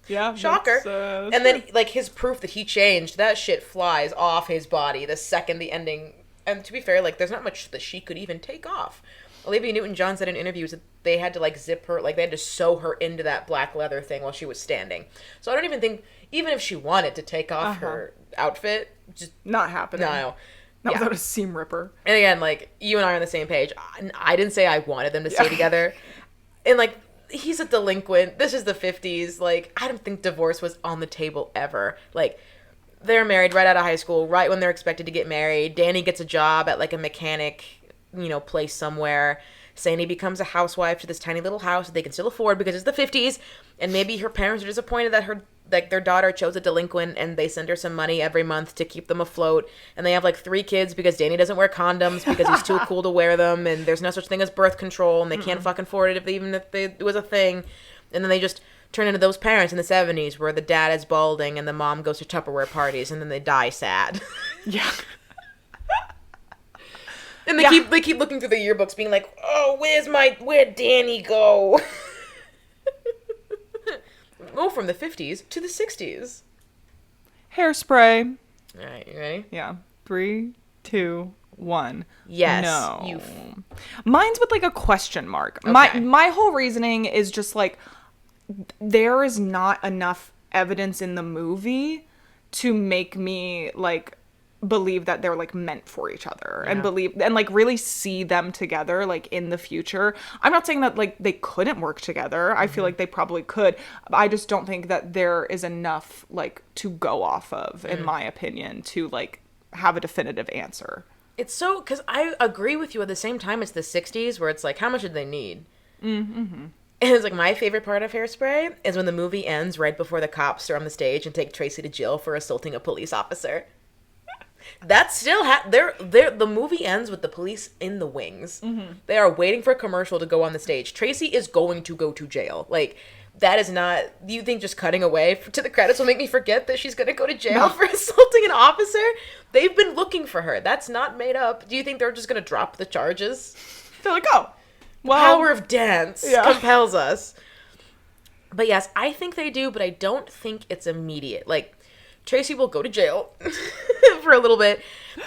Shocker. That's and then like his proof that he changed, that shit flies off his body the second the ending. And to be fair, like, there's not much that she could even take off. Olivia Newton-John said in interviews that they had to, like, zip her, like, they had to sew her into that black leather thing while she was standing. So I don't even think, even if she wanted to take off her outfit, just... Not happening. No. Not without a seam ripper. And again, like, you and I are on the same page. I didn't say I wanted them to stay together. And, like, he's a delinquent. This is the 50s. Like, I don't think divorce was on the table ever. Like... They're married right out of high school, right when they're expected to get married. Danny gets a job at, like, a mechanic, place somewhere. Sandy becomes a housewife to this tiny little house that they can still afford because it's the 50s. And maybe her parents are disappointed that their daughter chose a delinquent, and they send her some money every month to keep them afloat. And they have, like, 3 kids because Danny doesn't wear condoms because he's too cool to wear them. And there's no such thing as birth control, and they can't fucking afford it even if it was a thing. And then they just... turn into those parents in the 70s where the dad is balding and the mom goes to Tupperware parties and then they die sad. Yeah. And they keep looking through the yearbooks being like, oh, where'd Danny go? Go from the 50s to the 60s. Hairspray. All right, you ready? Yeah. 3, 2, 1. Yes. No. Mine's with like a question mark. Okay. My whole reasoning is just like, there is not enough evidence in the movie to make me like believe that they're like meant for each other and believe and like really see them together like in the future. I'm not saying that like they couldn't work together. I feel like they probably could. I just don't think that there is enough like to go off of, in my opinion, to like have a definitive answer. It's so, because I agree with you. At the same time, it's the 60s where it's like, how much did they need? Mm-hmm. And it's like, my favorite part of Hairspray is when the movie ends right before the cops are on the stage and take Tracy to jail for assaulting a police officer. That's still the movie ends with the police in the wings. Mm-hmm. They are waiting for a commercial to go on the stage. Tracy is going to go to jail. Like, that is not... Do you think just cutting away to the credits will make me forget that she's going to go to jail for assaulting an officer? They've been looking for her. That's not made up. Do you think they're just going to drop the charges? They're like, oh, well... Power of dance compels us. But yes, I think they do, but I don't think it's immediate. Like, Tracy will go to jail for a little bit.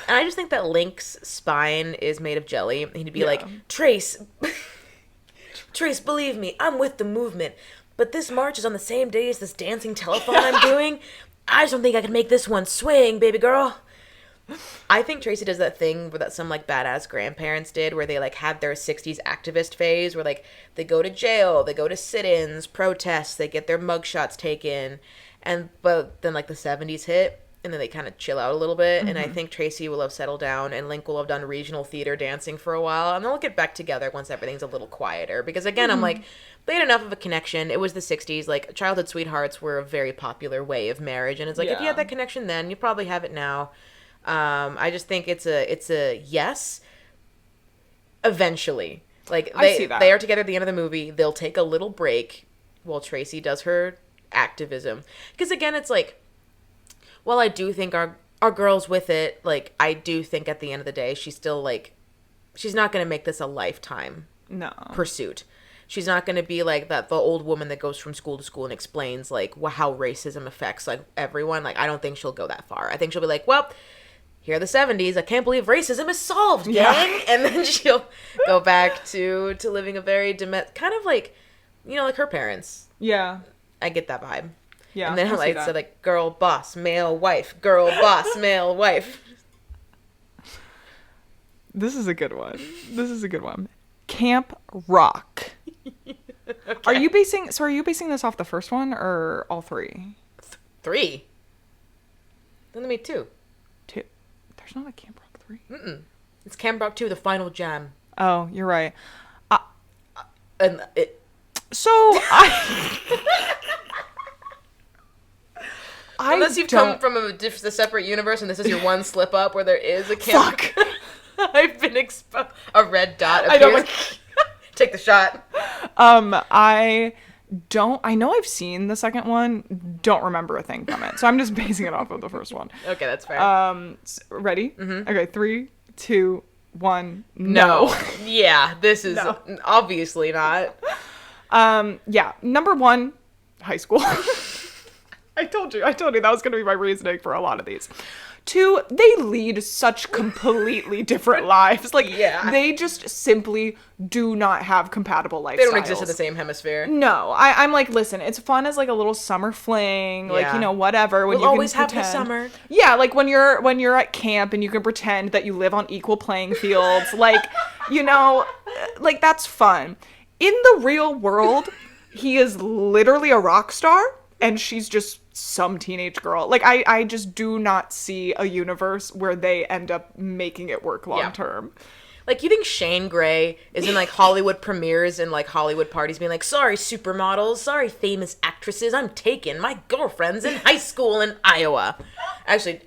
And I just think that Link's spine is made of jelly. He'd be like, Trace, believe me, I'm with the movement. But this march is on the same day as this dancing telethon I'm doing. I just don't think I can make this one swing, baby girl. I think Tracy does that thing that some like badass grandparents did where they like had their 60s activist phase where like they go to jail, they go to sit-ins, protests, they get their mugshots taken, but then like the 70s hit and then they kind of chill out a little bit. Mm-hmm. And I think Tracy will have settled down and Link will have done regional theater dancing for a while and they'll get back together once everything's a little quieter because again, I'm like, they had enough of a connection. It was the 60s. Like, childhood sweethearts were a very popular way of marriage. And it's like, if you had that connection then, you probably have it now. I just think it's a yes, eventually. Like, they are together at the end of the movie. They'll take a little break while Tracy does her activism. Because, again, it's like, while I do think our girl's with it, like, I do think at the end of the day, she's still, like, she's not going to make this a lifetime pursuit. She's not going to be like the old woman that goes from school to school and explains, like, how racism affects, like, everyone. Like, I don't think she'll go that far. I think she'll be like, well, here are the 70s. I can't believe racism is solved, gang. Yeah. And then she'll go back to living a very kind of like, you know, like her parents. Yeah. I get that vibe. Yeah. And then like, so like, girl, boss, male, wife. Girl, boss, male, wife. This is a good one. This is a good one. Camp Rock. Okay. Are you basing this off the first one or all three? Three. Then they made two. Two. There's not a Camp Rock 3. It's Camp Rock 2, The Final Jam. Oh, you're right. And it. So I. Unless you've come from a separate universe and this is your one slip up where there is a camp. Fuck. I've been exposed. A red dot appears. I don't take the shot. I know I've seen the second one. Don't remember a thing from it. So I'm just basing it off of the first one. Okay, that's fair. Ready? Mm-hmm. Okay, 3, 2, 1. No. Yeah, this is obviously not. Yeah. Number 1, high school. I told you that was going to be my reasoning for a lot of these. 2, they lead such completely different lives. Like, they just simply do not have compatible lifestyles. They don't exist in the same hemisphere. No. I'm like, listen, it's fun as like a little summer fling, like, you know, whatever. When we'll always have the summer. Yeah, like when you're at camp and you can pretend that you live on equal playing fields. Like, you know, like that's fun. In the real world, he is literally a rock star and she's just some teenage girl. Like, I just do not see a universe where they end up making it work long term. Like, you think Shane Gray is in, like, Hollywood premieres and, like, Hollywood parties being like, sorry, supermodels, sorry, famous actresses, I'm taken. My girlfriend's in high school in Iowa. Actually,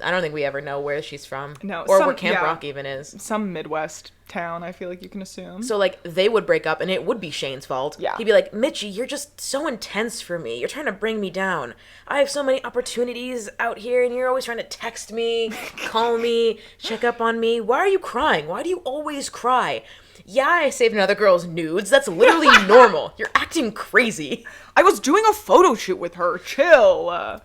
I don't think we ever know where she's from. No. Or where Camp Rock even is. Some Midwest town, I feel like you can assume. So, like, they would break up and it would be Shane's fault. Yeah. He'd be like, Mitchie, you're just so intense for me. You're trying to bring me down. I have so many opportunities out here and you're always trying to text me, call me, check up on me. Why are you crying? Why do you always cry? Yeah, I saved another girl's nudes. That's literally normal. You're acting crazy. I was doing a photo shoot with her. Chill.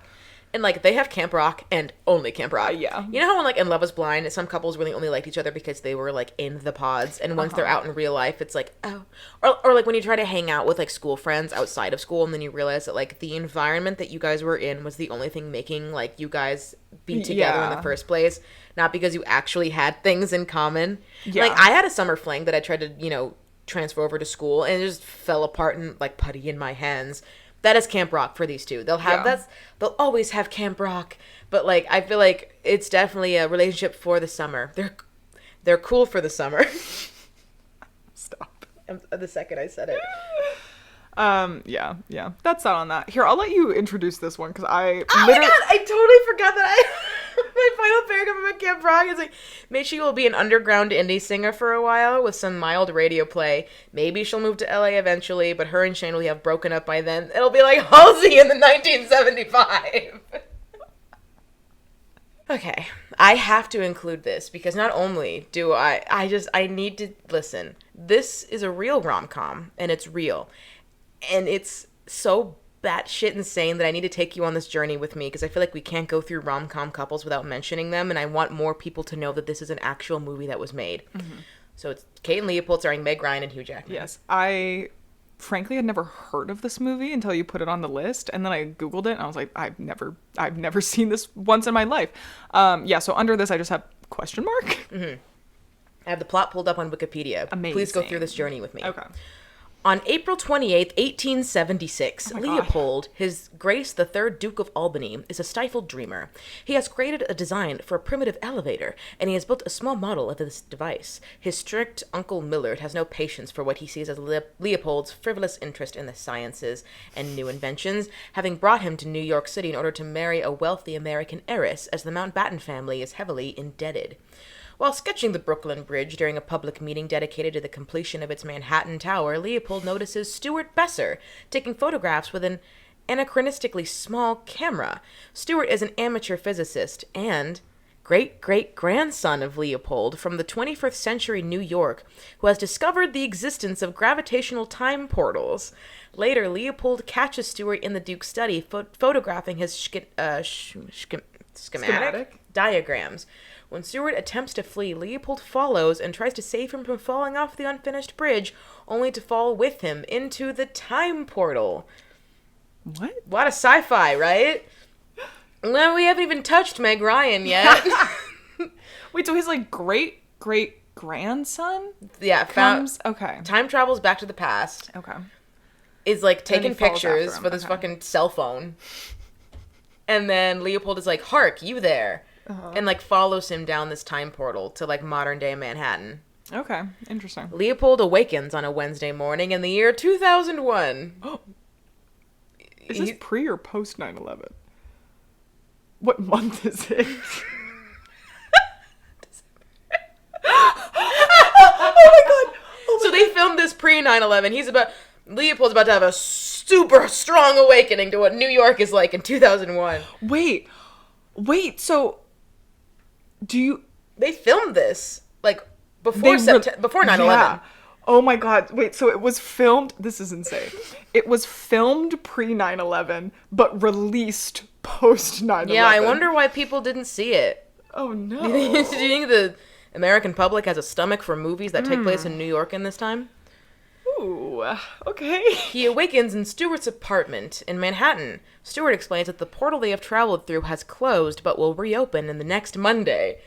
And, like, they have Camp Rock and only Camp Rock. Yeah. You know how when, like, in Love is Blind, some couples really only liked each other because they were, like, in the pods, and once they're out in real life, it's like, oh. Or, like, when you try to hang out with, like, school friends outside of school, and then you realize that, like, the environment that you guys were in was the only thing making, like, you guys be together in the first place, not because you actually had things in common. Yeah. Like, I had a summer fling that I tried to, you know, transfer over to school, and it just fell apart and, like, putty in my hands. That is Camp Rock for these two. They'll always have Camp Rock, but like I feel like it's definitely a relationship for the summer. They're cool for the summer. Stop. The second I said it. Yeah. That's not on that. Here, I'll let you introduce this one because my God, I totally forgot that my final paragraph about Camp Rock is like, Mitchie will be an underground indie singer for a while with some mild radio play. Maybe she'll move to LA eventually, but her and Shane will have broken up by then. It'll be like Halsey in the 1975. Okay, I have to include this because not only do I need to listen. This is a real rom-com and it's real. And it's so batshit insane that I need to take you on this journey with me because I feel like we can't go through rom-com couples without mentioning them, and I want more people to know that this is an actual movie that was made. Mm-hmm. So it's Kate and Leopold starring Meg Ryan and Hugh Jackman. Yes. I frankly had never heard of this movie until you put it on the list, and then I Googled it and I was like, I've never seen this once in my life. So under this I just have question mark. Mm-hmm. I have the plot pulled up on Wikipedia. Amazing. Please go through this journey with me. Okay. On April 28th, 1876, Leopold, His Grace the Third Duke of Albany, is a stifled dreamer. He has created a design for a primitive elevator, and he has built a small model of this device. His strict Uncle Millard has no patience for what he sees as Leopold's frivolous interest in the sciences and new inventions, having brought him to New York City in order to marry a wealthy American heiress, as the Mountbatten family is heavily indebted. While sketching the Brooklyn Bridge during a public meeting dedicated to the completion of its Manhattan Tower, Leopold notices Stuart Besser taking photographs with an anachronistically small camera. Stuart is an amateur physicist and great-great-grandson of Leopold from the 21st century New York, who has discovered the existence of gravitational time portals. Later, Leopold catches Stuart in the Duke's study, photographing his schematic diagrams. When Stuart attempts to flee, Leopold follows and tries to save him from falling off the unfinished bridge, only to fall with him into the time portal. What? What a sci-fi, right? Well, we haven't even touched Meg Ryan yet. Wait, so his, like, great grandson? Yeah, comes. Okay. Time travels back to the past. Okay. Is like taking pictures him. for this fucking cell phone. And then Leopold is like, "Hark, you there?" And like follows him down this time portal to like modern day Manhattan. Okay, interesting. Leopold awakens on a Wednesday morning in the year 2001. Is this pre or post 9/11? What month is it? So they filmed this pre 9/11. Leopold's about to have a super strong awakening to what New York is like in 2001. Wait, so They filmed this like before 9/11. Yeah. Oh my god. Wait, so it was filmed, this is insane. It was filmed pre 9/11 but released post 9/11. Yeah, I wonder why people didn't see it. Oh no. Do you think the American public has a stomach for movies that take place in New York in this time? Ooh, okay. He awakens in Stewart's apartment in Manhattan. Stewart explains that the portal they have traveled through has closed but will reopen in the next Monday.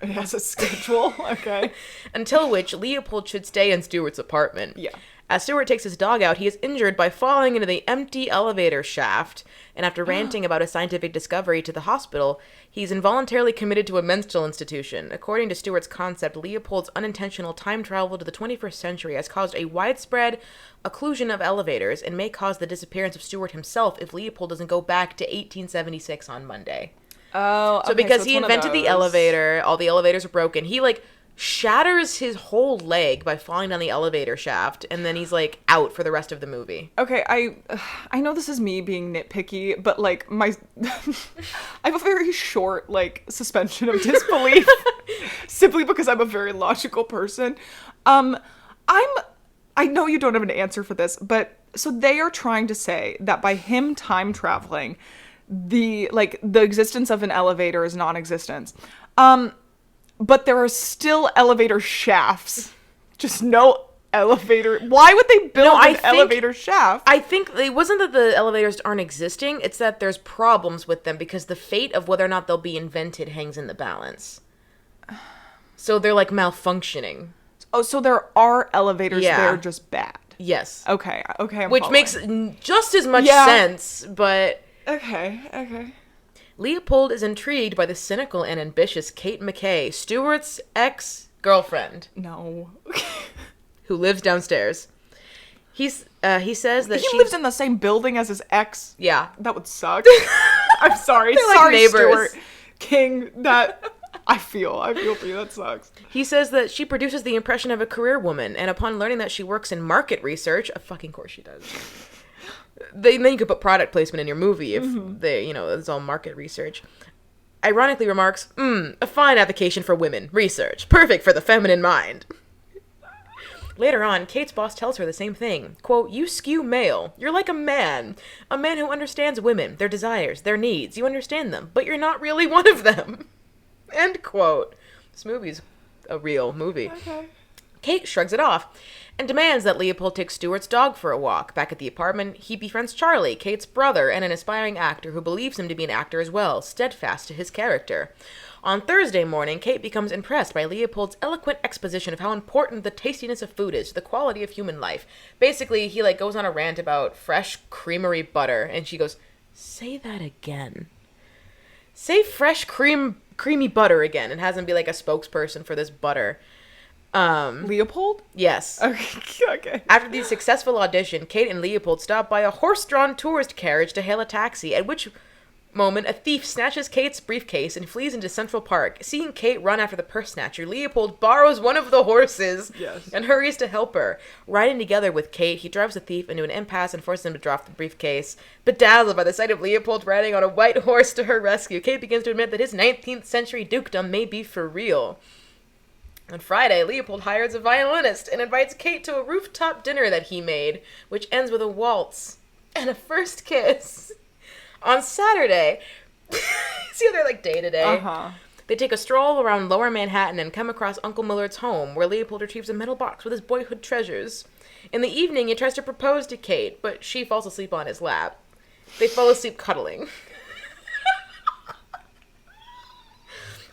It has a schedule, okay. Until which Leopold should stay in Stewart's apartment. Yeah. As Stewart takes his dog out, he is injured by falling into the empty elevator shaft, and after ranting about a scientific discovery to the hospital, he's involuntarily committed to a mental institution. According to Stewart's concept, Leopold's unintentional time travel to the 21st century has caused a widespread occlusion of elevators and may cause the disappearance of Stewart himself if Leopold doesn't go back to 1876 on Monday. Oh, so because he invented the elevator, all the elevators are broken. He like shatters his whole leg by falling down the elevator shaft, and then he's like out for the rest of the movie. Okay, I know this is me being nitpicky, but like I have a very short like suspension of disbelief simply because I'm a very logical person. I know you don't have an answer for this, but so they are trying to say that by him time traveling, the existence of an elevator is non-existence. But there are still elevator shafts. Just no elevator. Why would they build an elevator shaft? I think it wasn't that the elevators aren't existing. It's that there's problems with them because the fate of whether or not they'll be invented hangs in the balance. So they're like malfunctioning. Oh, so there are elevators that are just bad. Yes. Okay. Which makes just as much sense, but... Okay. Leopold is intrigued by the cynical and ambitious Kate McKay, Stewart's ex-girlfriend. No. Who lives downstairs. He says that he lives in the same building as his ex. Yeah. That would suck. I'm sorry. They're like neighbors. Stewart King, that... I feel for you. That sucks. He says that she produces the impression of a career woman, and upon learning that she works in market research, of fucking course she does. Then you could put product placement in your movie if it's all market research. Ironically remarks, a fine avocation for women. Research. Perfect for the feminine mind. Later on, Kate's boss tells her the same thing. Quote, "You skew male. You're like a man who understands women, their desires, their needs. You understand them, but you're not really one of them." End quote. This movie's a real movie. Okay. Kate shrugs it off and demands that Leopold take Stewart's dog for a walk. Back at the apartment, he befriends Charlie, Kate's brother, and an aspiring actor who believes him to be an actor as well, steadfast to his character. On Thursday morning, Kate becomes impressed by Leopold's eloquent exposition of how important the tastiness of food is to the quality of human life. Basically, he goes on a rant about fresh creamery butter, and she goes, "Say that again. Say fresh creamy butter again," and has him be like a spokesperson for this butter. Leopold? Yes. Okay. After the successful audition, Kate and Leopold stop by a horse-drawn tourist carriage to hail a taxi, at which moment a thief snatches Kate's briefcase and flees into Central Park. Seeing Kate run after the purse snatcher, Leopold borrows one of the horses and hurries to help her. Riding together with Kate, he drives the thief into an impasse and forces him to drop the briefcase. Bedazzled by the sight of Leopold riding on a white horse to her rescue, Kate begins to admit that his 19th century dukedom may be for real. On Friday, Leopold hires a violinist and invites Kate to a rooftop dinner that he made, which ends with a waltz and a first kiss. On Saturday, see how they're day to day? They take a stroll around Lower Manhattan and come across Uncle Millard's home, where Leopold retrieves a metal box with his boyhood treasures. In the evening, he tries to propose to Kate, but she falls asleep on his lap. They fall asleep cuddling.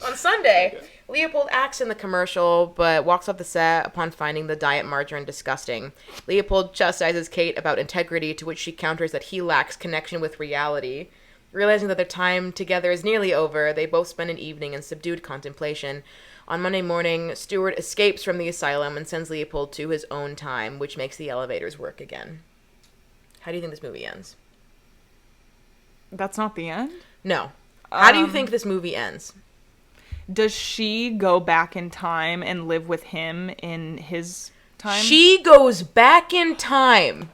On Sunday, Leopold acts in the commercial, but walks off the set upon finding the diet margarine disgusting. Leopold chastises Kate about integrity, to which she counters that he lacks connection with reality. Realizing that their time together is nearly over, they both spend an evening in subdued contemplation. On Monday morning, Stewart escapes from the asylum and sends Leopold to his own time, which makes the elevators work again. How do you think this movie ends? That's not the end? No. How do you think this movie ends? Does she go back in time and live with him in his time? She goes back in time.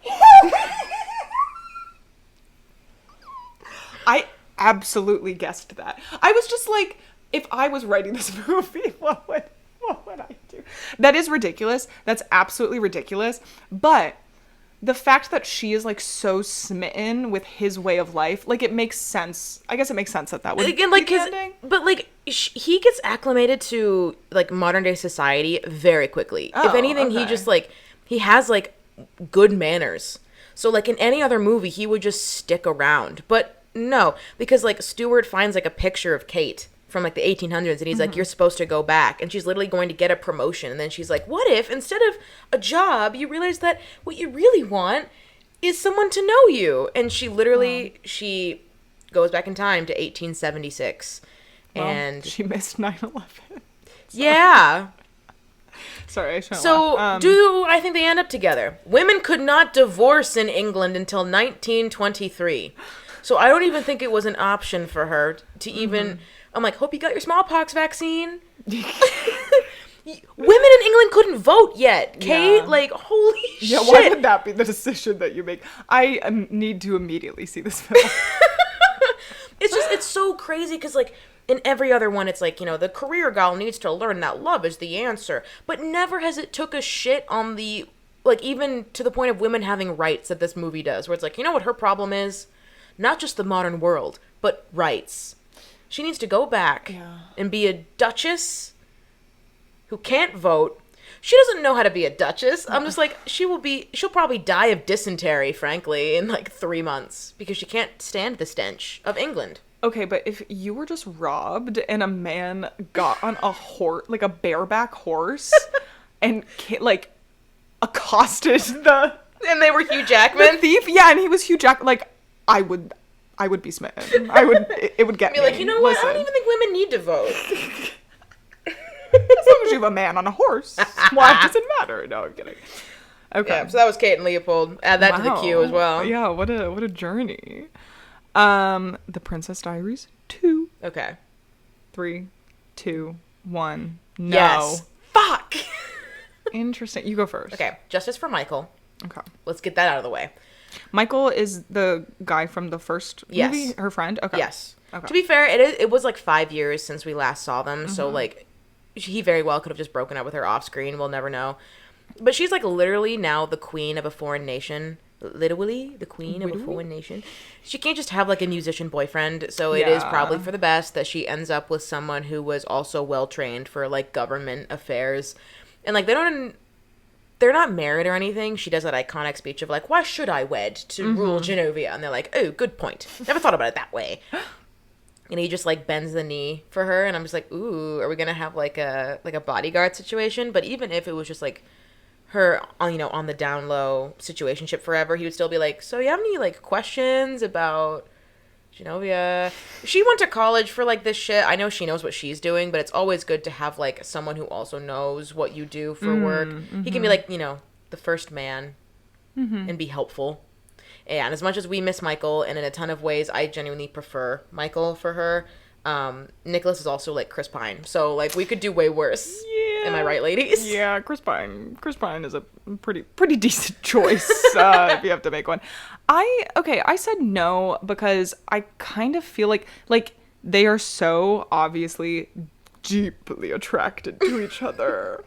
I absolutely guessed that. I was just like, if I was writing this movie, what would I do? That is ridiculous. That's absolutely ridiculous. But the fact that she is like so smitten with his way of life, like it makes sense. I guess it makes sense that would again, like be the ending. But like he gets acclimated to like modern day society very quickly. If anything, he just like he has like good manners. So like in any other movie, he would just stick around. But no, because like Stewart finds like a picture of Kate from like the 1800s and he's like, you're supposed to go back, and she's literally going to get a promotion, and then she's like, what if instead of a job you realize that what you really want is someone to know you? And she literally she goes back in time to 1876. Well, and she missed 9/11. Yeah. Sorry, I shouldn't So laugh. do I think they end up together? Women could not divorce in England until 1923. So I don't even think it was an option for her to even I'm like, hope you got your smallpox vaccine. Women in England couldn't vote yet. Kate, Yeah. like, holy shit. Yeah, why would that be the decision that you make? I need to immediately see this film. It's so crazy because, like, in every other one, it's like, you know, the career gal needs to learn that love is the answer. But never has it took a shit on the, like, even to the point of women having rights that this movie does. Where it's like, you know what her problem is? Not just the modern world, but rights. She needs to go back and be a duchess who can't vote. She doesn't know how to be a duchess. I'm just like, she'll probably die of dysentery, frankly, in like 3 months because she can't stand the stench of England. Okay, but if you were just robbed and a man got on a horse, like a bareback horse, and like accosted And they were Hugh Jackman? the thief, yeah, and he was Hugh Jackman, like, I would be smitten. It would get Be me. like, you know what? Listen, I don't even think women need to vote. as long as you have a man on a horse, why does it matter? No, I'm kidding. Okay. Yeah, so that was Kate and Leopold. Add that to the queue as well. Yeah, what a journey. The Princess Diaries 2. Okay. 3, 2, 1. No. Yes. Fuck! Interesting. You go first. Okay, justice for Michael. Okay. Let's get that out of the way. Michael is the guy from the first movie, her friend? Okay. Yes. Okay. To be fair, it was like 5 years since we last saw them, so like he very well could have just broken up with her off screen. We'll never know. But she's like literally now the queen of a foreign nation. Literally the queen of a foreign nation. She can't just have like a musician boyfriend, so it is probably for the best that she ends up with someone who was also well trained for like government affairs. And like they're not married or anything. She does that iconic speech of like, why should I wed to rule Genovia? And they're like, oh, good point. Never thought about it that way. And he just like bends the knee for her. And I'm just like, ooh, are we going to have like a bodyguard situation? But even if it was just like her, you know, on the down low situationship forever, he would still be like, so you have any like questions about Genovia? She went to college for like this shit. I know she knows what she's doing, but it's always good to have like someone who also knows what you do for work. He can be like, you know, the first man and be helpful. And as much as we miss Michael, and in a ton of ways, I genuinely prefer Michael for her. Nicholas is also like Chris Pine, so like we could do way worse. Yeah. Am I right, ladies? Yeah, Chris Pine is a pretty decent choice if you have to make one. I said no because I kind of feel like they are so obviously deeply attracted to each other.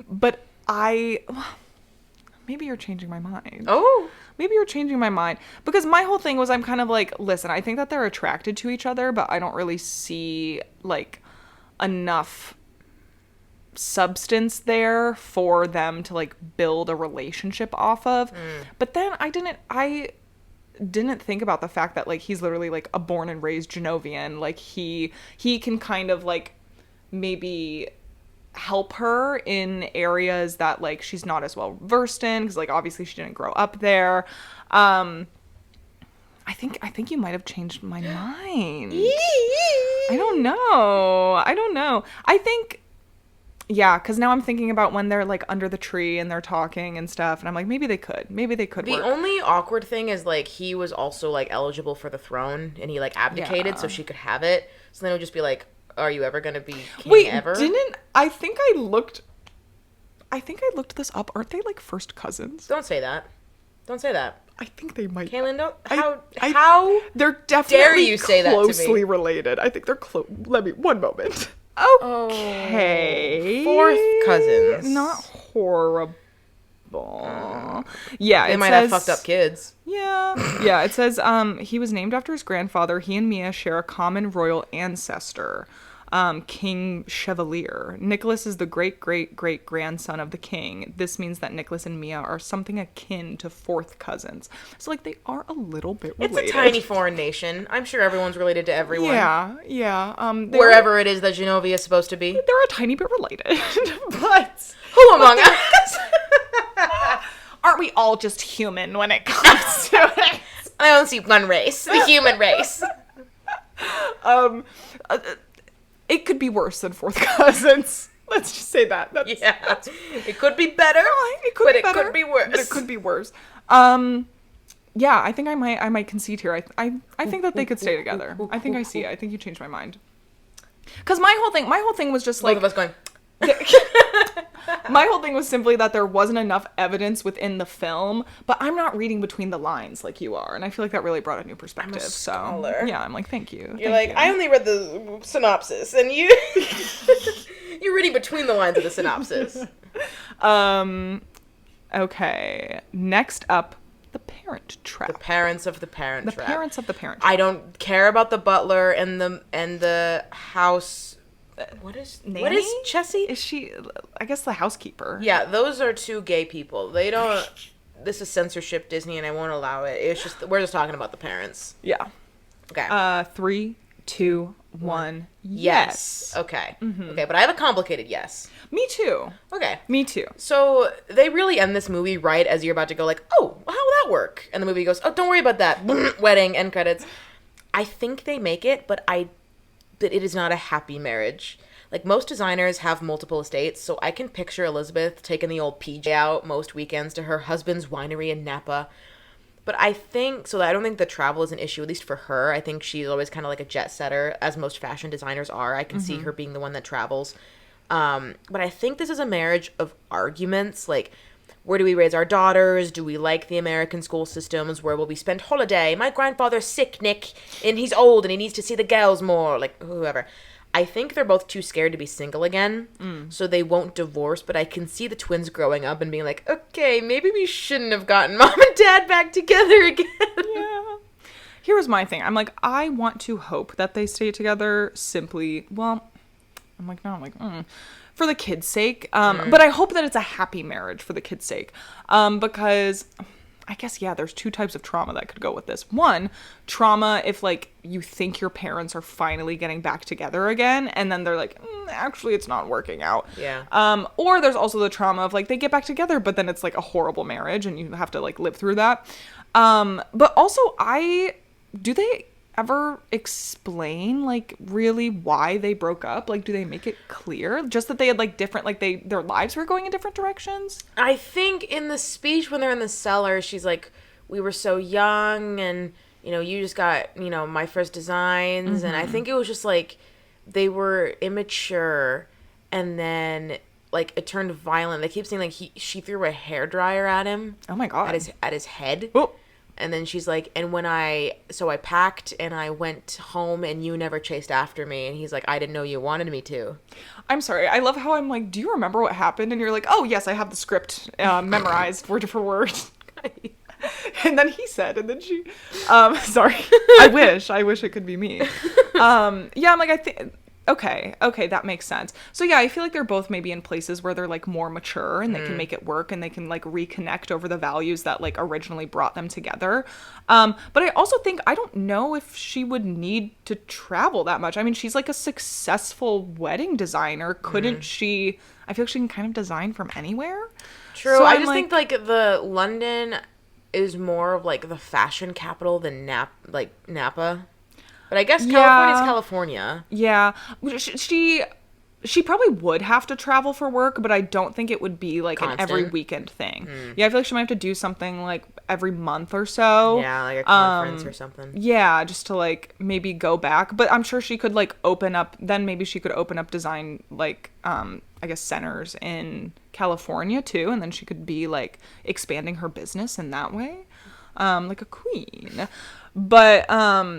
But maybe you're changing my mind. Oh. Maybe you're changing my mind. Because my whole thing was I'm kind of like, listen, I think that they're attracted to each other, but I don't really see, like, enough substance there for them to, like, build a relationship off of. But then I didn't think about the fact that, like, he's literally, like, a born and raised Genovian. Like, he can kind of, like, maybe help her in areas that like she's not as well versed in, because like obviously she didn't grow up there. I think you might have changed my mind. I don't know. I think, yeah, because now I'm thinking about when they're like under the tree and they're talking and stuff, and I'm like, maybe they could The work. only awkward thing is like he was also like eligible for the throne and he like abdicated so she could have it. So then it would just be like, are you ever gonna be king ever? I think I looked this up. Aren't they like first cousins? Don't say that. I think they might. Kaylynne, don't. How they're definitely dare you say that to me? Closely related. I think they're close. Let me, one moment. Okay. Fourth cousins. Not horrible. Yeah, they might have fucked up kids. Yeah. It says he was named after his grandfather. He and Mia share a common royal ancestor, King Chevalier. Nicholas is the great-great-great-grandson of the king. This means that Nicholas and Mia are something akin to fourth cousins. So like they are a little bit related. It's a tiny foreign nation. I'm sure everyone's related to everyone. Yeah. Wherever it is that Genovia is supposed to be. They're a tiny bit related. But who among us? Aren't we all just human when it comes to it? I don't see one race. The human race. It could be worse than fourth cousins. Let's just say that. That's it could be better. It could be worse. But it could be worse. Yeah, I think I might concede here. I think that they could stay together. I think you changed my mind. Because my whole thing was just like both of us going. My whole thing was simply that there wasn't enough evidence within the film, but I'm not reading between the lines like you are, and I feel like that really brought a new perspective. I'm a scholar. So yeah, I'm like, thank you. You're like, I only read the synopsis, and you're reading between the lines of the synopsis. Okay. Next up, the Parent Trap. The parents of the Parent Trap. The parents of the Parent Trap. I don't care about the butler and the house. What is Chessie? Is she? I guess the housekeeper. Yeah, those are two gay people. They don't. This is censorship, Disney, and I won't allow it. It's just we're just talking about the parents. Yeah. Okay. 3, 2, 1. Yes. Okay. Mm-hmm. Okay, but I have a complicated yes. Me too. Okay. Me too. So they really end this movie right as you're about to go like, oh, how will that work? And the movie goes, oh, don't worry about that. Wedding, end credits. I think they make it, but it is not a happy marriage. Like, most designers have multiple estates, so I can picture Elizabeth taking the old PJ out most weekends to her husband's winery in Napa. But I don't think the travel is an issue, at least for her. I think she's always kind of like a jet setter, as most fashion designers are. I can see her being the one that travels. But I think this is a marriage of arguments, like, where do we raise our daughters? Do we like the American school systems? Where will we spend holiday? My grandfather's sick, Nick, and he's old and he needs to see the girls more, like whoever. I think they're both too scared to be single again, so they won't divorce, but I can see the twins growing up and being like, okay, maybe we shouldn't have gotten mom and dad back together again. Yeah. Here was my thing. I'm like, I want to hope that they stay together simply, for the kids' sake. But I hope that it's a happy marriage for the kids' sake. Because I guess, yeah, there's two types of trauma that could go with this. One, trauma if, like, you think your parents are finally getting back together again, and then they're like, actually, it's not working out. Yeah. Or there's also the trauma of, like, they get back together, but then it's, like, a horrible marriage, and you have to, like, live through that. But also, do they ever explain, like, really why they broke up? Like, do they make it clear? Just that they had, like, different, like, their lives were going in different directions? I think in the speech when they're in the cellar, she's like, we were so young, and, you know, you just got, you know, my first designs, and I think it was just, like, they were immature, and then, like, it turned violent. They keep saying, like, she threw a hairdryer at him. Oh, my God. At his head. Oh. And then she's like, and I packed and I went home and you never chased after me. And he's like, I didn't know you wanted me to. I'm sorry. I love how I'm like, do you remember what happened? And you're like, oh, yes, I have the script memorized word for word. And then he said, and then she, sorry. I wish it could be me. Yeah, I'm like, Okay, that makes sense. So yeah, I feel like they're both maybe in places where they're like more mature and they can make it work and they can like reconnect over the values that like originally brought them together. But I also think, I don't know if she would need to travel that much. I mean, she's like a successful wedding designer. Couldn't she? I feel like she can kind of design from anywhere. True. So I just think like the London is more of like the fashion capital than Napa. But I guess California's California. Yeah. She probably would have to travel for work, but I don't think it would be like constant. An every weekend thing. Yeah, I feel like she might have to do something like every month or so. Yeah, like a conference or something. Yeah, just to like maybe go back. But I'm sure she could like maybe she could open up design like I guess centers in California too, and then she could be like expanding her business in that way. Like a queen. But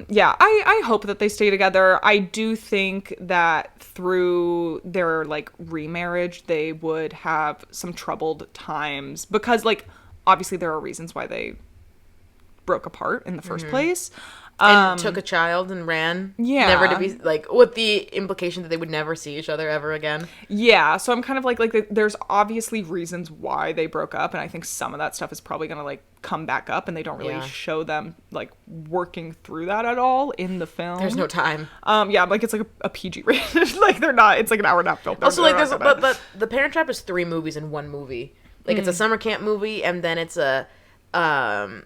yeah, I hope that they stay together. I do think that through their like remarriage, they would have some troubled times because like obviously there are reasons why they broke apart in the first place. And took a child and ran. Yeah. Never to be, like, with the implication that they would never see each other ever again. Yeah. So I'm kind of like there's obviously reasons why they broke up. And I think some of that stuff is probably going to, like, come back up. And they don't really show them, like, working through that at all in the film. There's no time. Yeah. Like, it's like a PG rated. Like, they're not. It's like an hour and a half film. Also, like, but The Parent Trap is 3 movies in 1 movie. Like, it's a summer camp movie, and then it's a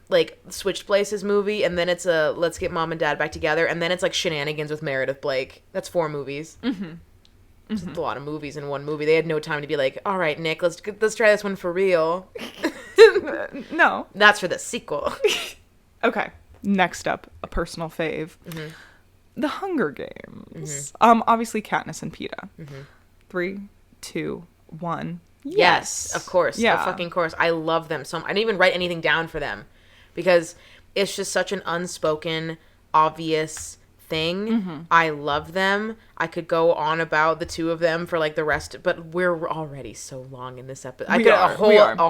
like Switched Places movie, and then it's a Let's Get Mom and Dad Back Together, and then it's like Shenanigans with Meredith Blake. That's 4 movies. It's a lot of movies in 1 movie. They had no time to be like, all right, Nick, let's try this one for real. No, that's for the sequel. Okay, next up, a personal fave, The Hunger Games. Obviously Katniss and Peeta. 3, 2, 1. Yes, of course. Yeah, of fucking course. I love them so much. I didn't even write anything down for them because it's just such an unspoken, obvious thing. I love them. I could go on about the 2 of them for like the rest, but we're already so long in this episode. I could a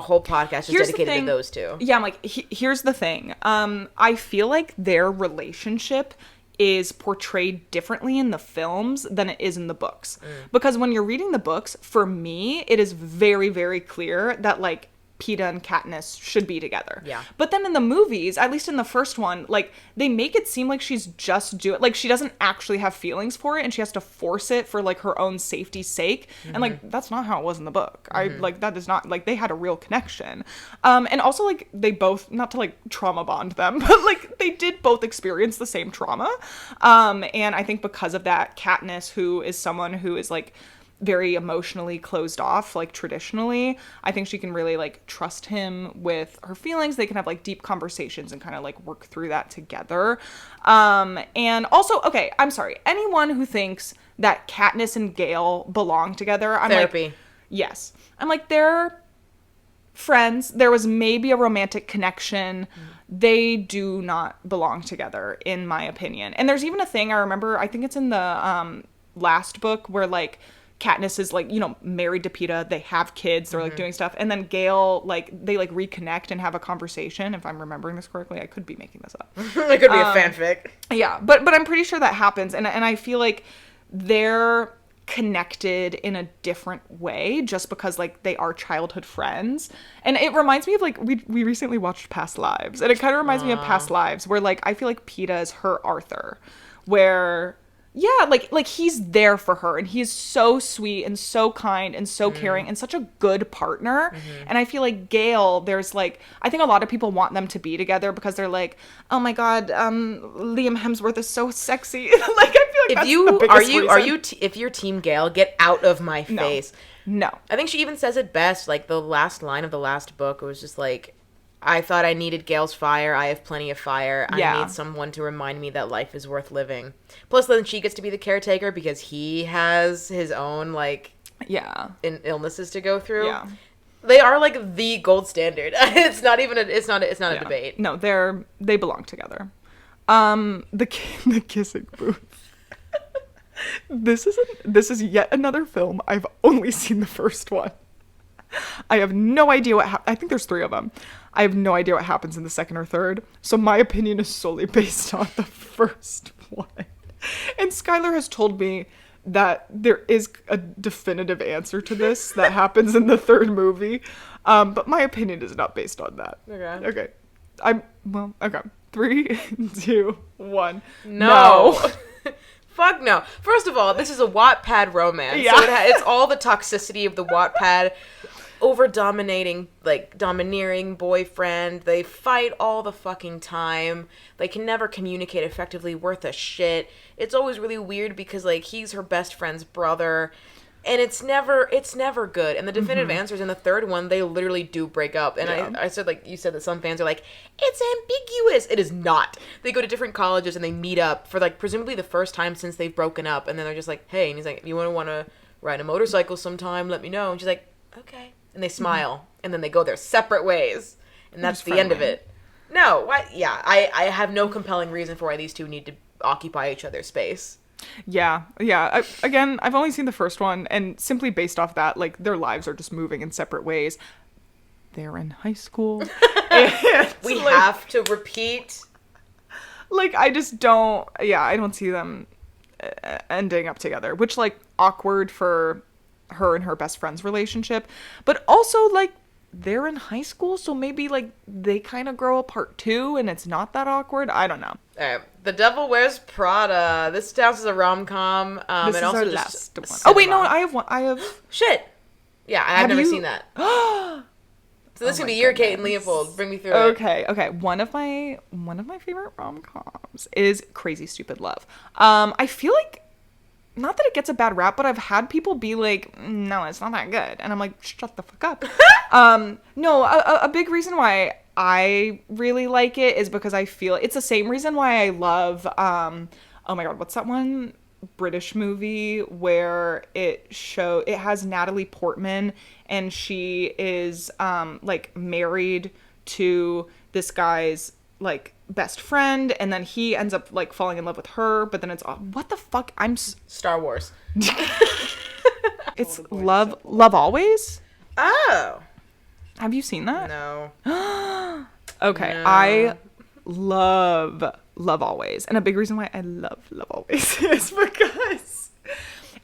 whole podcast just dedicated to those 2. Yeah, I'm like, here's the thing. I feel like their relationship is portrayed differently in the films than it is in the books. Because when you're reading the books, for me, it is very, very clear that, like, Peeta and Katniss should be together. Yeah. But then in the movies, at least in the first one, like, they make it seem like she's just like, she doesn't actually have feelings for it, and she has to force it for, like, her own safety's sake. And, like, that's not how it was in the book. That is not, like, they had a real connection. And also, like, they both, not to, like, trauma bond them, but, like, they did both experience the same trauma. And I think because of that, Katniss, who is someone who is, like, very emotionally closed off, like traditionally, I think she can really like trust him with her feelings. They can have like deep conversations and kind of like work through that together. And also, okay, I'm sorry, anyone who thinks that Katniss and Gale belong together, I'm therapy. Like, yes, I'm like, they're friends. There was maybe a romantic connection. They do not belong together, in my opinion. And there's even a thing I remember, I think it's in the last book, where like Katniss is like, you know, married to Peeta. They have kids. They're like doing stuff. And then Gale, like, they like reconnect and have a conversation. If I'm remembering this correctly, I could be making this up. It could be a fanfic. Yeah, but I'm pretty sure that happens. And I feel like they're connected in a different way just because like they are childhood friends. And it reminds me of like, we recently watched Past Lives. And it kind of reminds me of Past Lives, where like I feel like Peeta is her Arthur, where yeah, like he's there for her, and he's so sweet and so kind and so caring and such a good partner. And I feel like Gale, there's like, I think a lot of people want them to be together because they're like, oh my god, Liam Hemsworth is so sexy. Like I feel like if you're Team Gale, get out of my face. No. I think she even says it best. Like the last line of the last book, it was just like, I thought I needed Gale's fire. I have plenty of fire. I need someone to remind me that life is worth living. Plus, then she gets to be the caretaker because he has his own, like, illnesses to go through. Yeah. They are, like, the gold standard. It's not even it's not a debate. No, they belong together. The kissing booth. This is yet another film. I've only seen the first one. I have no idea I think there's 3 of them. I have no idea what happens in the second or third. So my opinion is solely based on the first one. And Skyler has told me that there is a definitive answer to this that happens in the third movie. But my opinion is not based on that. Okay. Okay. 3, 2, 1. No. Fuck no. First of all, this is a Wattpad romance. Yeah. So it's all the toxicity of the Wattpad over-dominating, like, domineering boyfriend. They fight all the fucking time. They can never communicate effectively worth a shit. It's always really weird because, like, he's her best friend's brother. And it's never good. And the definitive answers in the third one, they literally do break up. And I said, like, you said that some fans are like, it's ambiguous. It is not. They go to different colleges and they meet up for, like, presumably the first time since they've broken up. And then they're just like, hey. And he's like, you want to ride a motorcycle sometime? Let me know. And she's like, okay. And they smile. And then they go their separate ways. And that's the end of it. No. What? Yeah. I have no compelling reason for why these two need to occupy each other's space. Yeah. Again, I've only seen the first one, and simply based off that, like, their lives are just moving in separate ways. They're in high school. We have to repeat. Like, I don't see them ending up together, which, like, awkward for her and her best friend's relationship, but also, like, they're in high school, so maybe, like, they kind of grow apart too, and it's not that awkward. I don't know. All right. The Devil Wears Prada. This counts as a rom-com. This is our last one. Oh, wait, no, I have one. Shit. Yeah, I've never seen that. So this is going to be your Kate and Leopold. Bring me through it. Okay. One of my favorite rom-coms is Crazy Stupid Love. I feel like, not that it gets a bad rap, but I've had people be like, no, it's not that good. And I'm like, shut the fuck up. No, a big reason why I really like it is because I feel it's the same reason why I love, oh my God, what's that one British movie where it has Natalie Portman and she is, like, married to this guy's, like, best friend, and then he ends up, like, falling in love with her, but then it's what the fuck? Star Wars. It's Love Always. Oh, have you seen that? No. Okay. No. I love Always, and a big reason why I love Always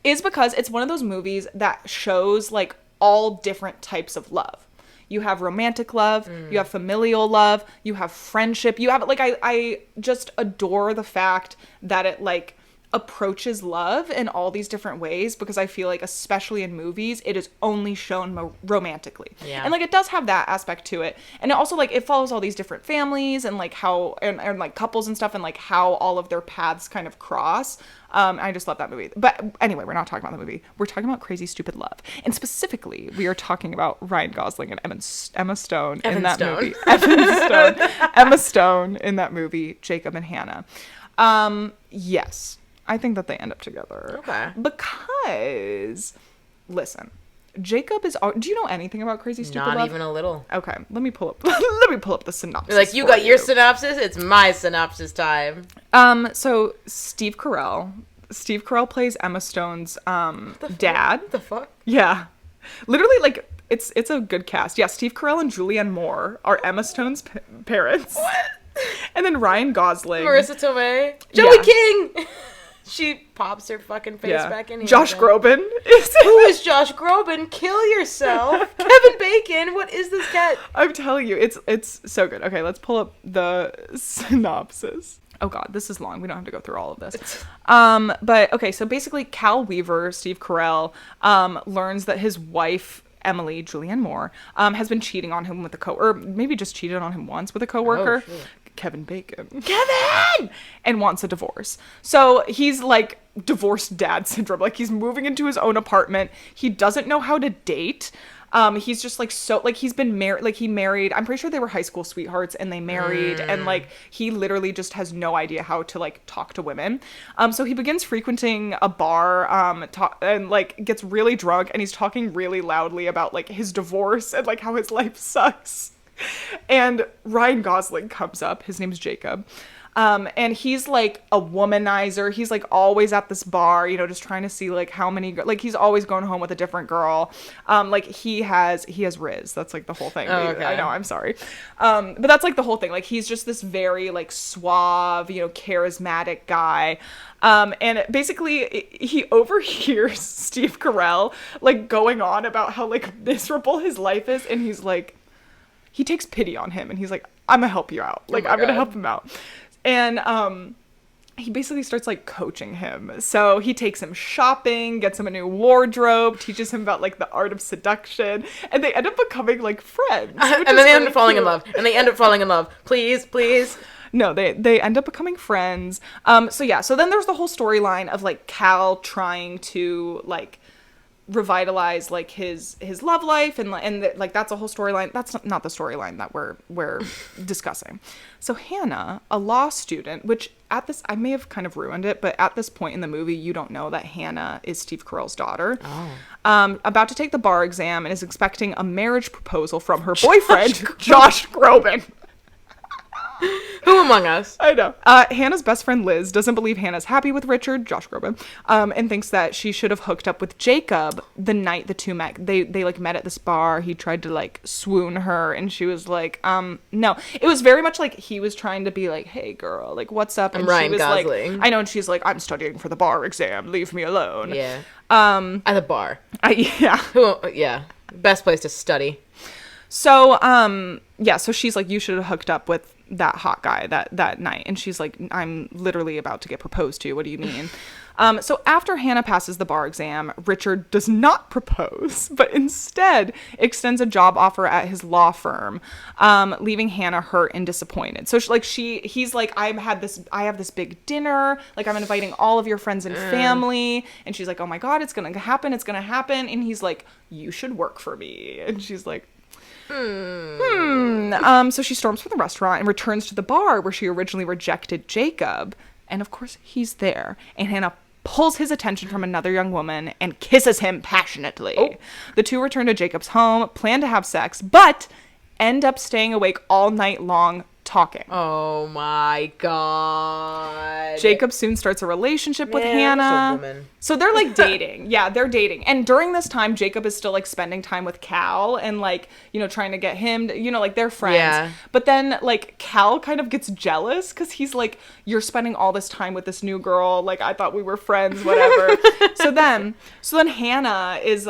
is because it's one of those movies that shows, like, all different types of love. You have romantic love, you have familial love, you have friendship, you have, like, I just adore the fact that it, like, approaches love in all these different ways, because I feel like, especially in movies, it is only shown romantically. Yeah. And, like, it does have that aspect to it. And it also, like, it follows all these different families and, like, how, and like, couples and stuff, and, like, how all of their paths kind of cross. I just love that movie. But anyway, we're not talking about the movie. We're talking about Crazy Stupid Love. And specifically, we are talking about Ryan Gosling and Emma Stone in that movie. Emma Stone in that movie, Jacob and Hannah. Yes. I think that they end up together. Okay. Because, listen, Jacob is. Do you know anything about Crazy Stupid Love? Not even a little. Okay, let me pull up. Let me pull up the synopsis. You're like, you got your synopsis. It's my synopsis time. So Steve Carell plays Emma Stone's dad. What the fuck? Yeah, literally, like, it's a good cast. Yeah, Steve Carell and Julianne Moore are Emma Stone's parents. What? And then Ryan Gosling, Marissa Tomei, Joey King. She pops her fucking face back in here. Josh Groban. Who is Josh Groban? Kill yourself. Kevin Bacon. What is this cat? I'm telling you, it's so good. Okay, let's pull up the synopsis. Oh God, this is long. We don't have to go through all of this. But okay, so basically Cal Weaver, Steve Carell, learns that his wife, Emily, Julianne Moore, has been cheating on him with or maybe just cheated on him once with a coworker. Oh, Kevin Bacon. Kevin! And wants a divorce. So he's, like, divorced dad syndrome. Like, he's moving into his own apartment. He doesn't know how to date. He's just, like, so, like, he's been married, like, he married, I'm pretty sure they were high school sweethearts and they married, and, like, he literally just has no idea how to, like, talk to women. So he begins frequenting a bar, and, like, gets really drunk, and he's talking really loudly about, like, his divorce and, like, how his life sucks. And Ryan Gosling comes up. His name's Jacob. And he's like a womanizer. He's like always at this bar, you know, just trying to see like how many, like he's always going home with a different girl. Like he has Riz. That's like the whole thing. Oh, okay. I know, I'm sorry. But that's like the whole thing. Like he's just this very like suave, you know, charismatic guy. And basically he overhears Steve Carell like going on about how like miserable his life is, and he's like, he takes pity on him and he's like, I'm gonna help you out. Like, I'm gonna help him out. And he basically starts like coaching him. So he takes him shopping, gets him a new wardrobe, teaches him about like the art of seduction, and they end up becoming like friends. And then they end up falling in love. Please. No, they end up becoming friends. So then there's the whole storyline of like Cal trying to like revitalize like his love life, and like that's a whole storyline. That's not the storyline that we're discussing. So Hannah, a law student, which at this, I may have kind of ruined it, but at this point in the movie you don't know that Hannah is Steve Carell's daughter. About to take the bar exam and is expecting a marriage proposal from her boyfriend Josh Groban. Who among us? I know. Hannah's best friend Liz doesn't believe Hannah's happy with Richard, Josh Groban, and thinks that she should have hooked up with Jacob the night the two met. They like met at this bar. He tried to like swoon her, and she was like, no. It was very much like he was trying to be like, hey girl, like what's up? And Ryan she was Gosling. like, I know, and she's like, I'm studying for the bar exam. Leave me alone. Yeah. At the bar. Yeah. Best place to study. So, so she's like, you should have hooked up with that hot guy that night. And she's like, I'm literally about to get proposed to. What do you mean? So after Hannah passes the bar exam, Richard does not propose, but instead extends a job offer at his law firm, leaving Hannah hurt and disappointed. So he's like, I have this big dinner, like I'm inviting all of your friends and family. And she's like, oh my God, it's going to happen. And he's like, you should work for me. And she's like, So she storms from the restaurant and returns to the bar where she originally rejected Jacob. And of course, he's there. And Hannah pulls his attention from another young woman and kisses him passionately. Oh. The two return to Jacob's home, plan to have sex, but end up staying awake all night long talking. Oh my God. Jacob soon starts a relationship with Hannah. So they're like dating. Yeah, they're dating. And during this time, Jacob is still like spending time with Cal and like, you know, trying to get him to, you know, like they're friends. Yeah. But then like Cal kind of gets jealous because he's like, you're spending all this time with this new girl. Like I thought we were friends, whatever. So then Hannah is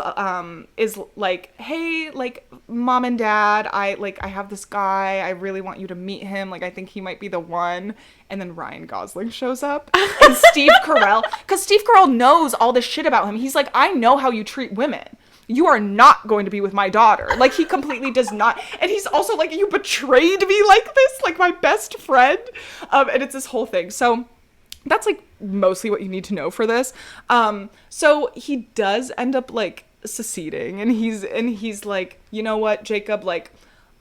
like, hey, like mom and dad, I have this guy. I really want you to meet him. Like I think he might be the one. And then Ryan Gosling shows up and Steve Carell, because Steve Carell knows all this shit about him. He's like, I know how you treat women. You are not going to be with my daughter. Like he completely does not. And he's also like, you betrayed me like this, like my best friend. And it's this whole thing. So that's like mostly what you need to know for this. So he does end up like seceding, and he's like, you know what, Jacob, like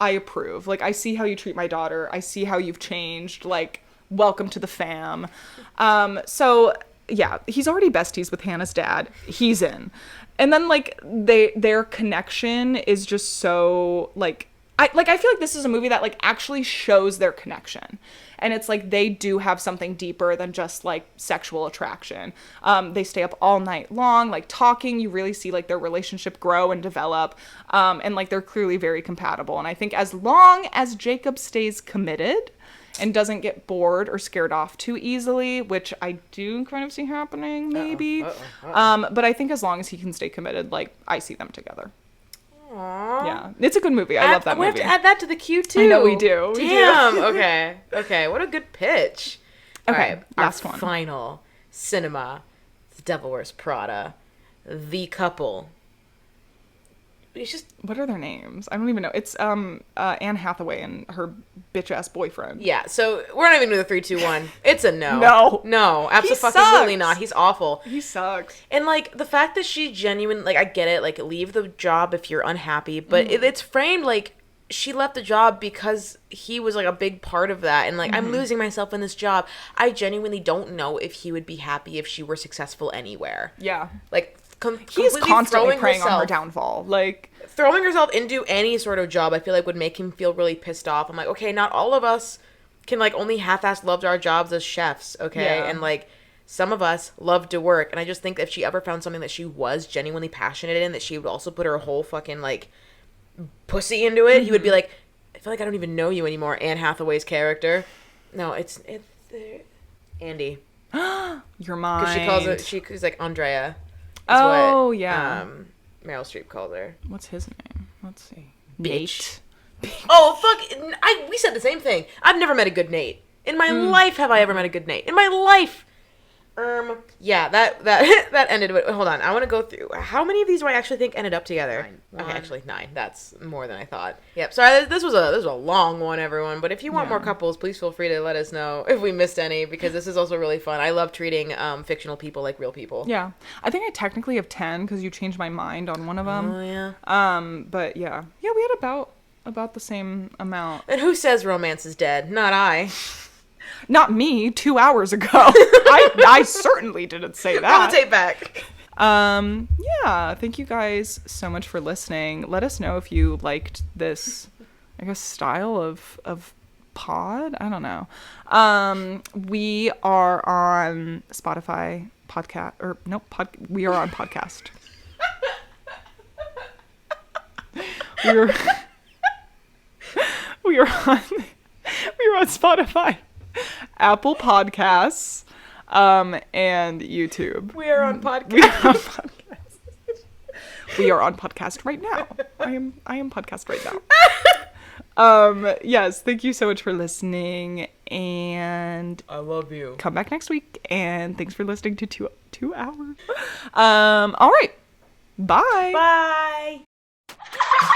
I approve. Like I see how you treat my daughter. I see how you've changed. Like welcome to the fam. So yeah, he's already besties with Hannah's dad. He's in. And then like their connection is just so like, I feel like this is a movie that like actually shows their connection. And it's like they do have something deeper than just like sexual attraction. They stay up all night long, like talking. You really see like their relationship grow and develop. And like they're clearly very compatible. And I think as long as Jacob stays committed and doesn't get bored or scared off too easily, which I do kind of see happening maybe. But I think as long as he can stay committed, like I see them together. Aww. Yeah, it's a good movie. I love that movie. We have to add that to the queue too. I know we do. Damn. Okay. What a good pitch. Okay. All right, last one. Final cinema. The Devil Wears Prada. The couple. It's just, what are their names? I don't even know. It's Anne Hathaway and her bitch ass boyfriend. Yeah. So we're not even doing the 3, 2, 1. It's a no. No. Absolutely not. He's awful. He sucks. And like the fact that she genuinely, like I get it, like leave the job if you're unhappy, but it's framed like she left the job because he was like a big part of that, and like I'm losing myself in this job. I genuinely don't know if he would be happy if she were successful anywhere. Yeah. Like he's constantly preying on her downfall. Like throwing herself into any sort of job, I feel like would make him feel really pissed off. I'm like, okay, not all of us can like only half-ass love our jobs as chefs, okay? And like some of us love to work, and I just think if she ever found something that she was genuinely passionate in, that she would also put her whole fucking like pussy into it, he would be like, I feel like I don't even know you anymore. Anne Hathaway's character. No, it's Andy. Your mind. Because she's like Andrea. Oh, yeah. Meryl Streep called her. What's his name? Let's see. Bitch. Nate. Oh, fuck. We said the same thing. I've never met a good Nate. In my life have I ever met a good Nate. In my life. Yeah, that ended with, hold on, I want to go through how many of these do I actually think ended up together. 9. Okay, actually 9. That's more than I thought. Yep. Sorry, this was a long one, everyone, but if you want more couples, please feel free to let us know if we missed any, because this is also really fun. I love treating fictional people like real people. Yeah, I think I technically have 10 because you changed my mind on one of them. Oh yeah. But yeah, we had about the same amount. And who says romance is dead? Not I. Not me, 2 hours ago. I certainly didn't say that. I'll take back. Yeah, thank you guys so much for listening. Let us know if you liked this, I guess, style of pod. I don't know. We are on Spotify podcast, or no, we are on podcast. We are on Spotify, Apple Podcasts, and YouTube. We are on podcast. We are on podcast right now. I am podcast right now. Yes, thank you so much for listening, and I love you. Come back next week, and thanks for listening to 2 hours. All right. Bye. Bye.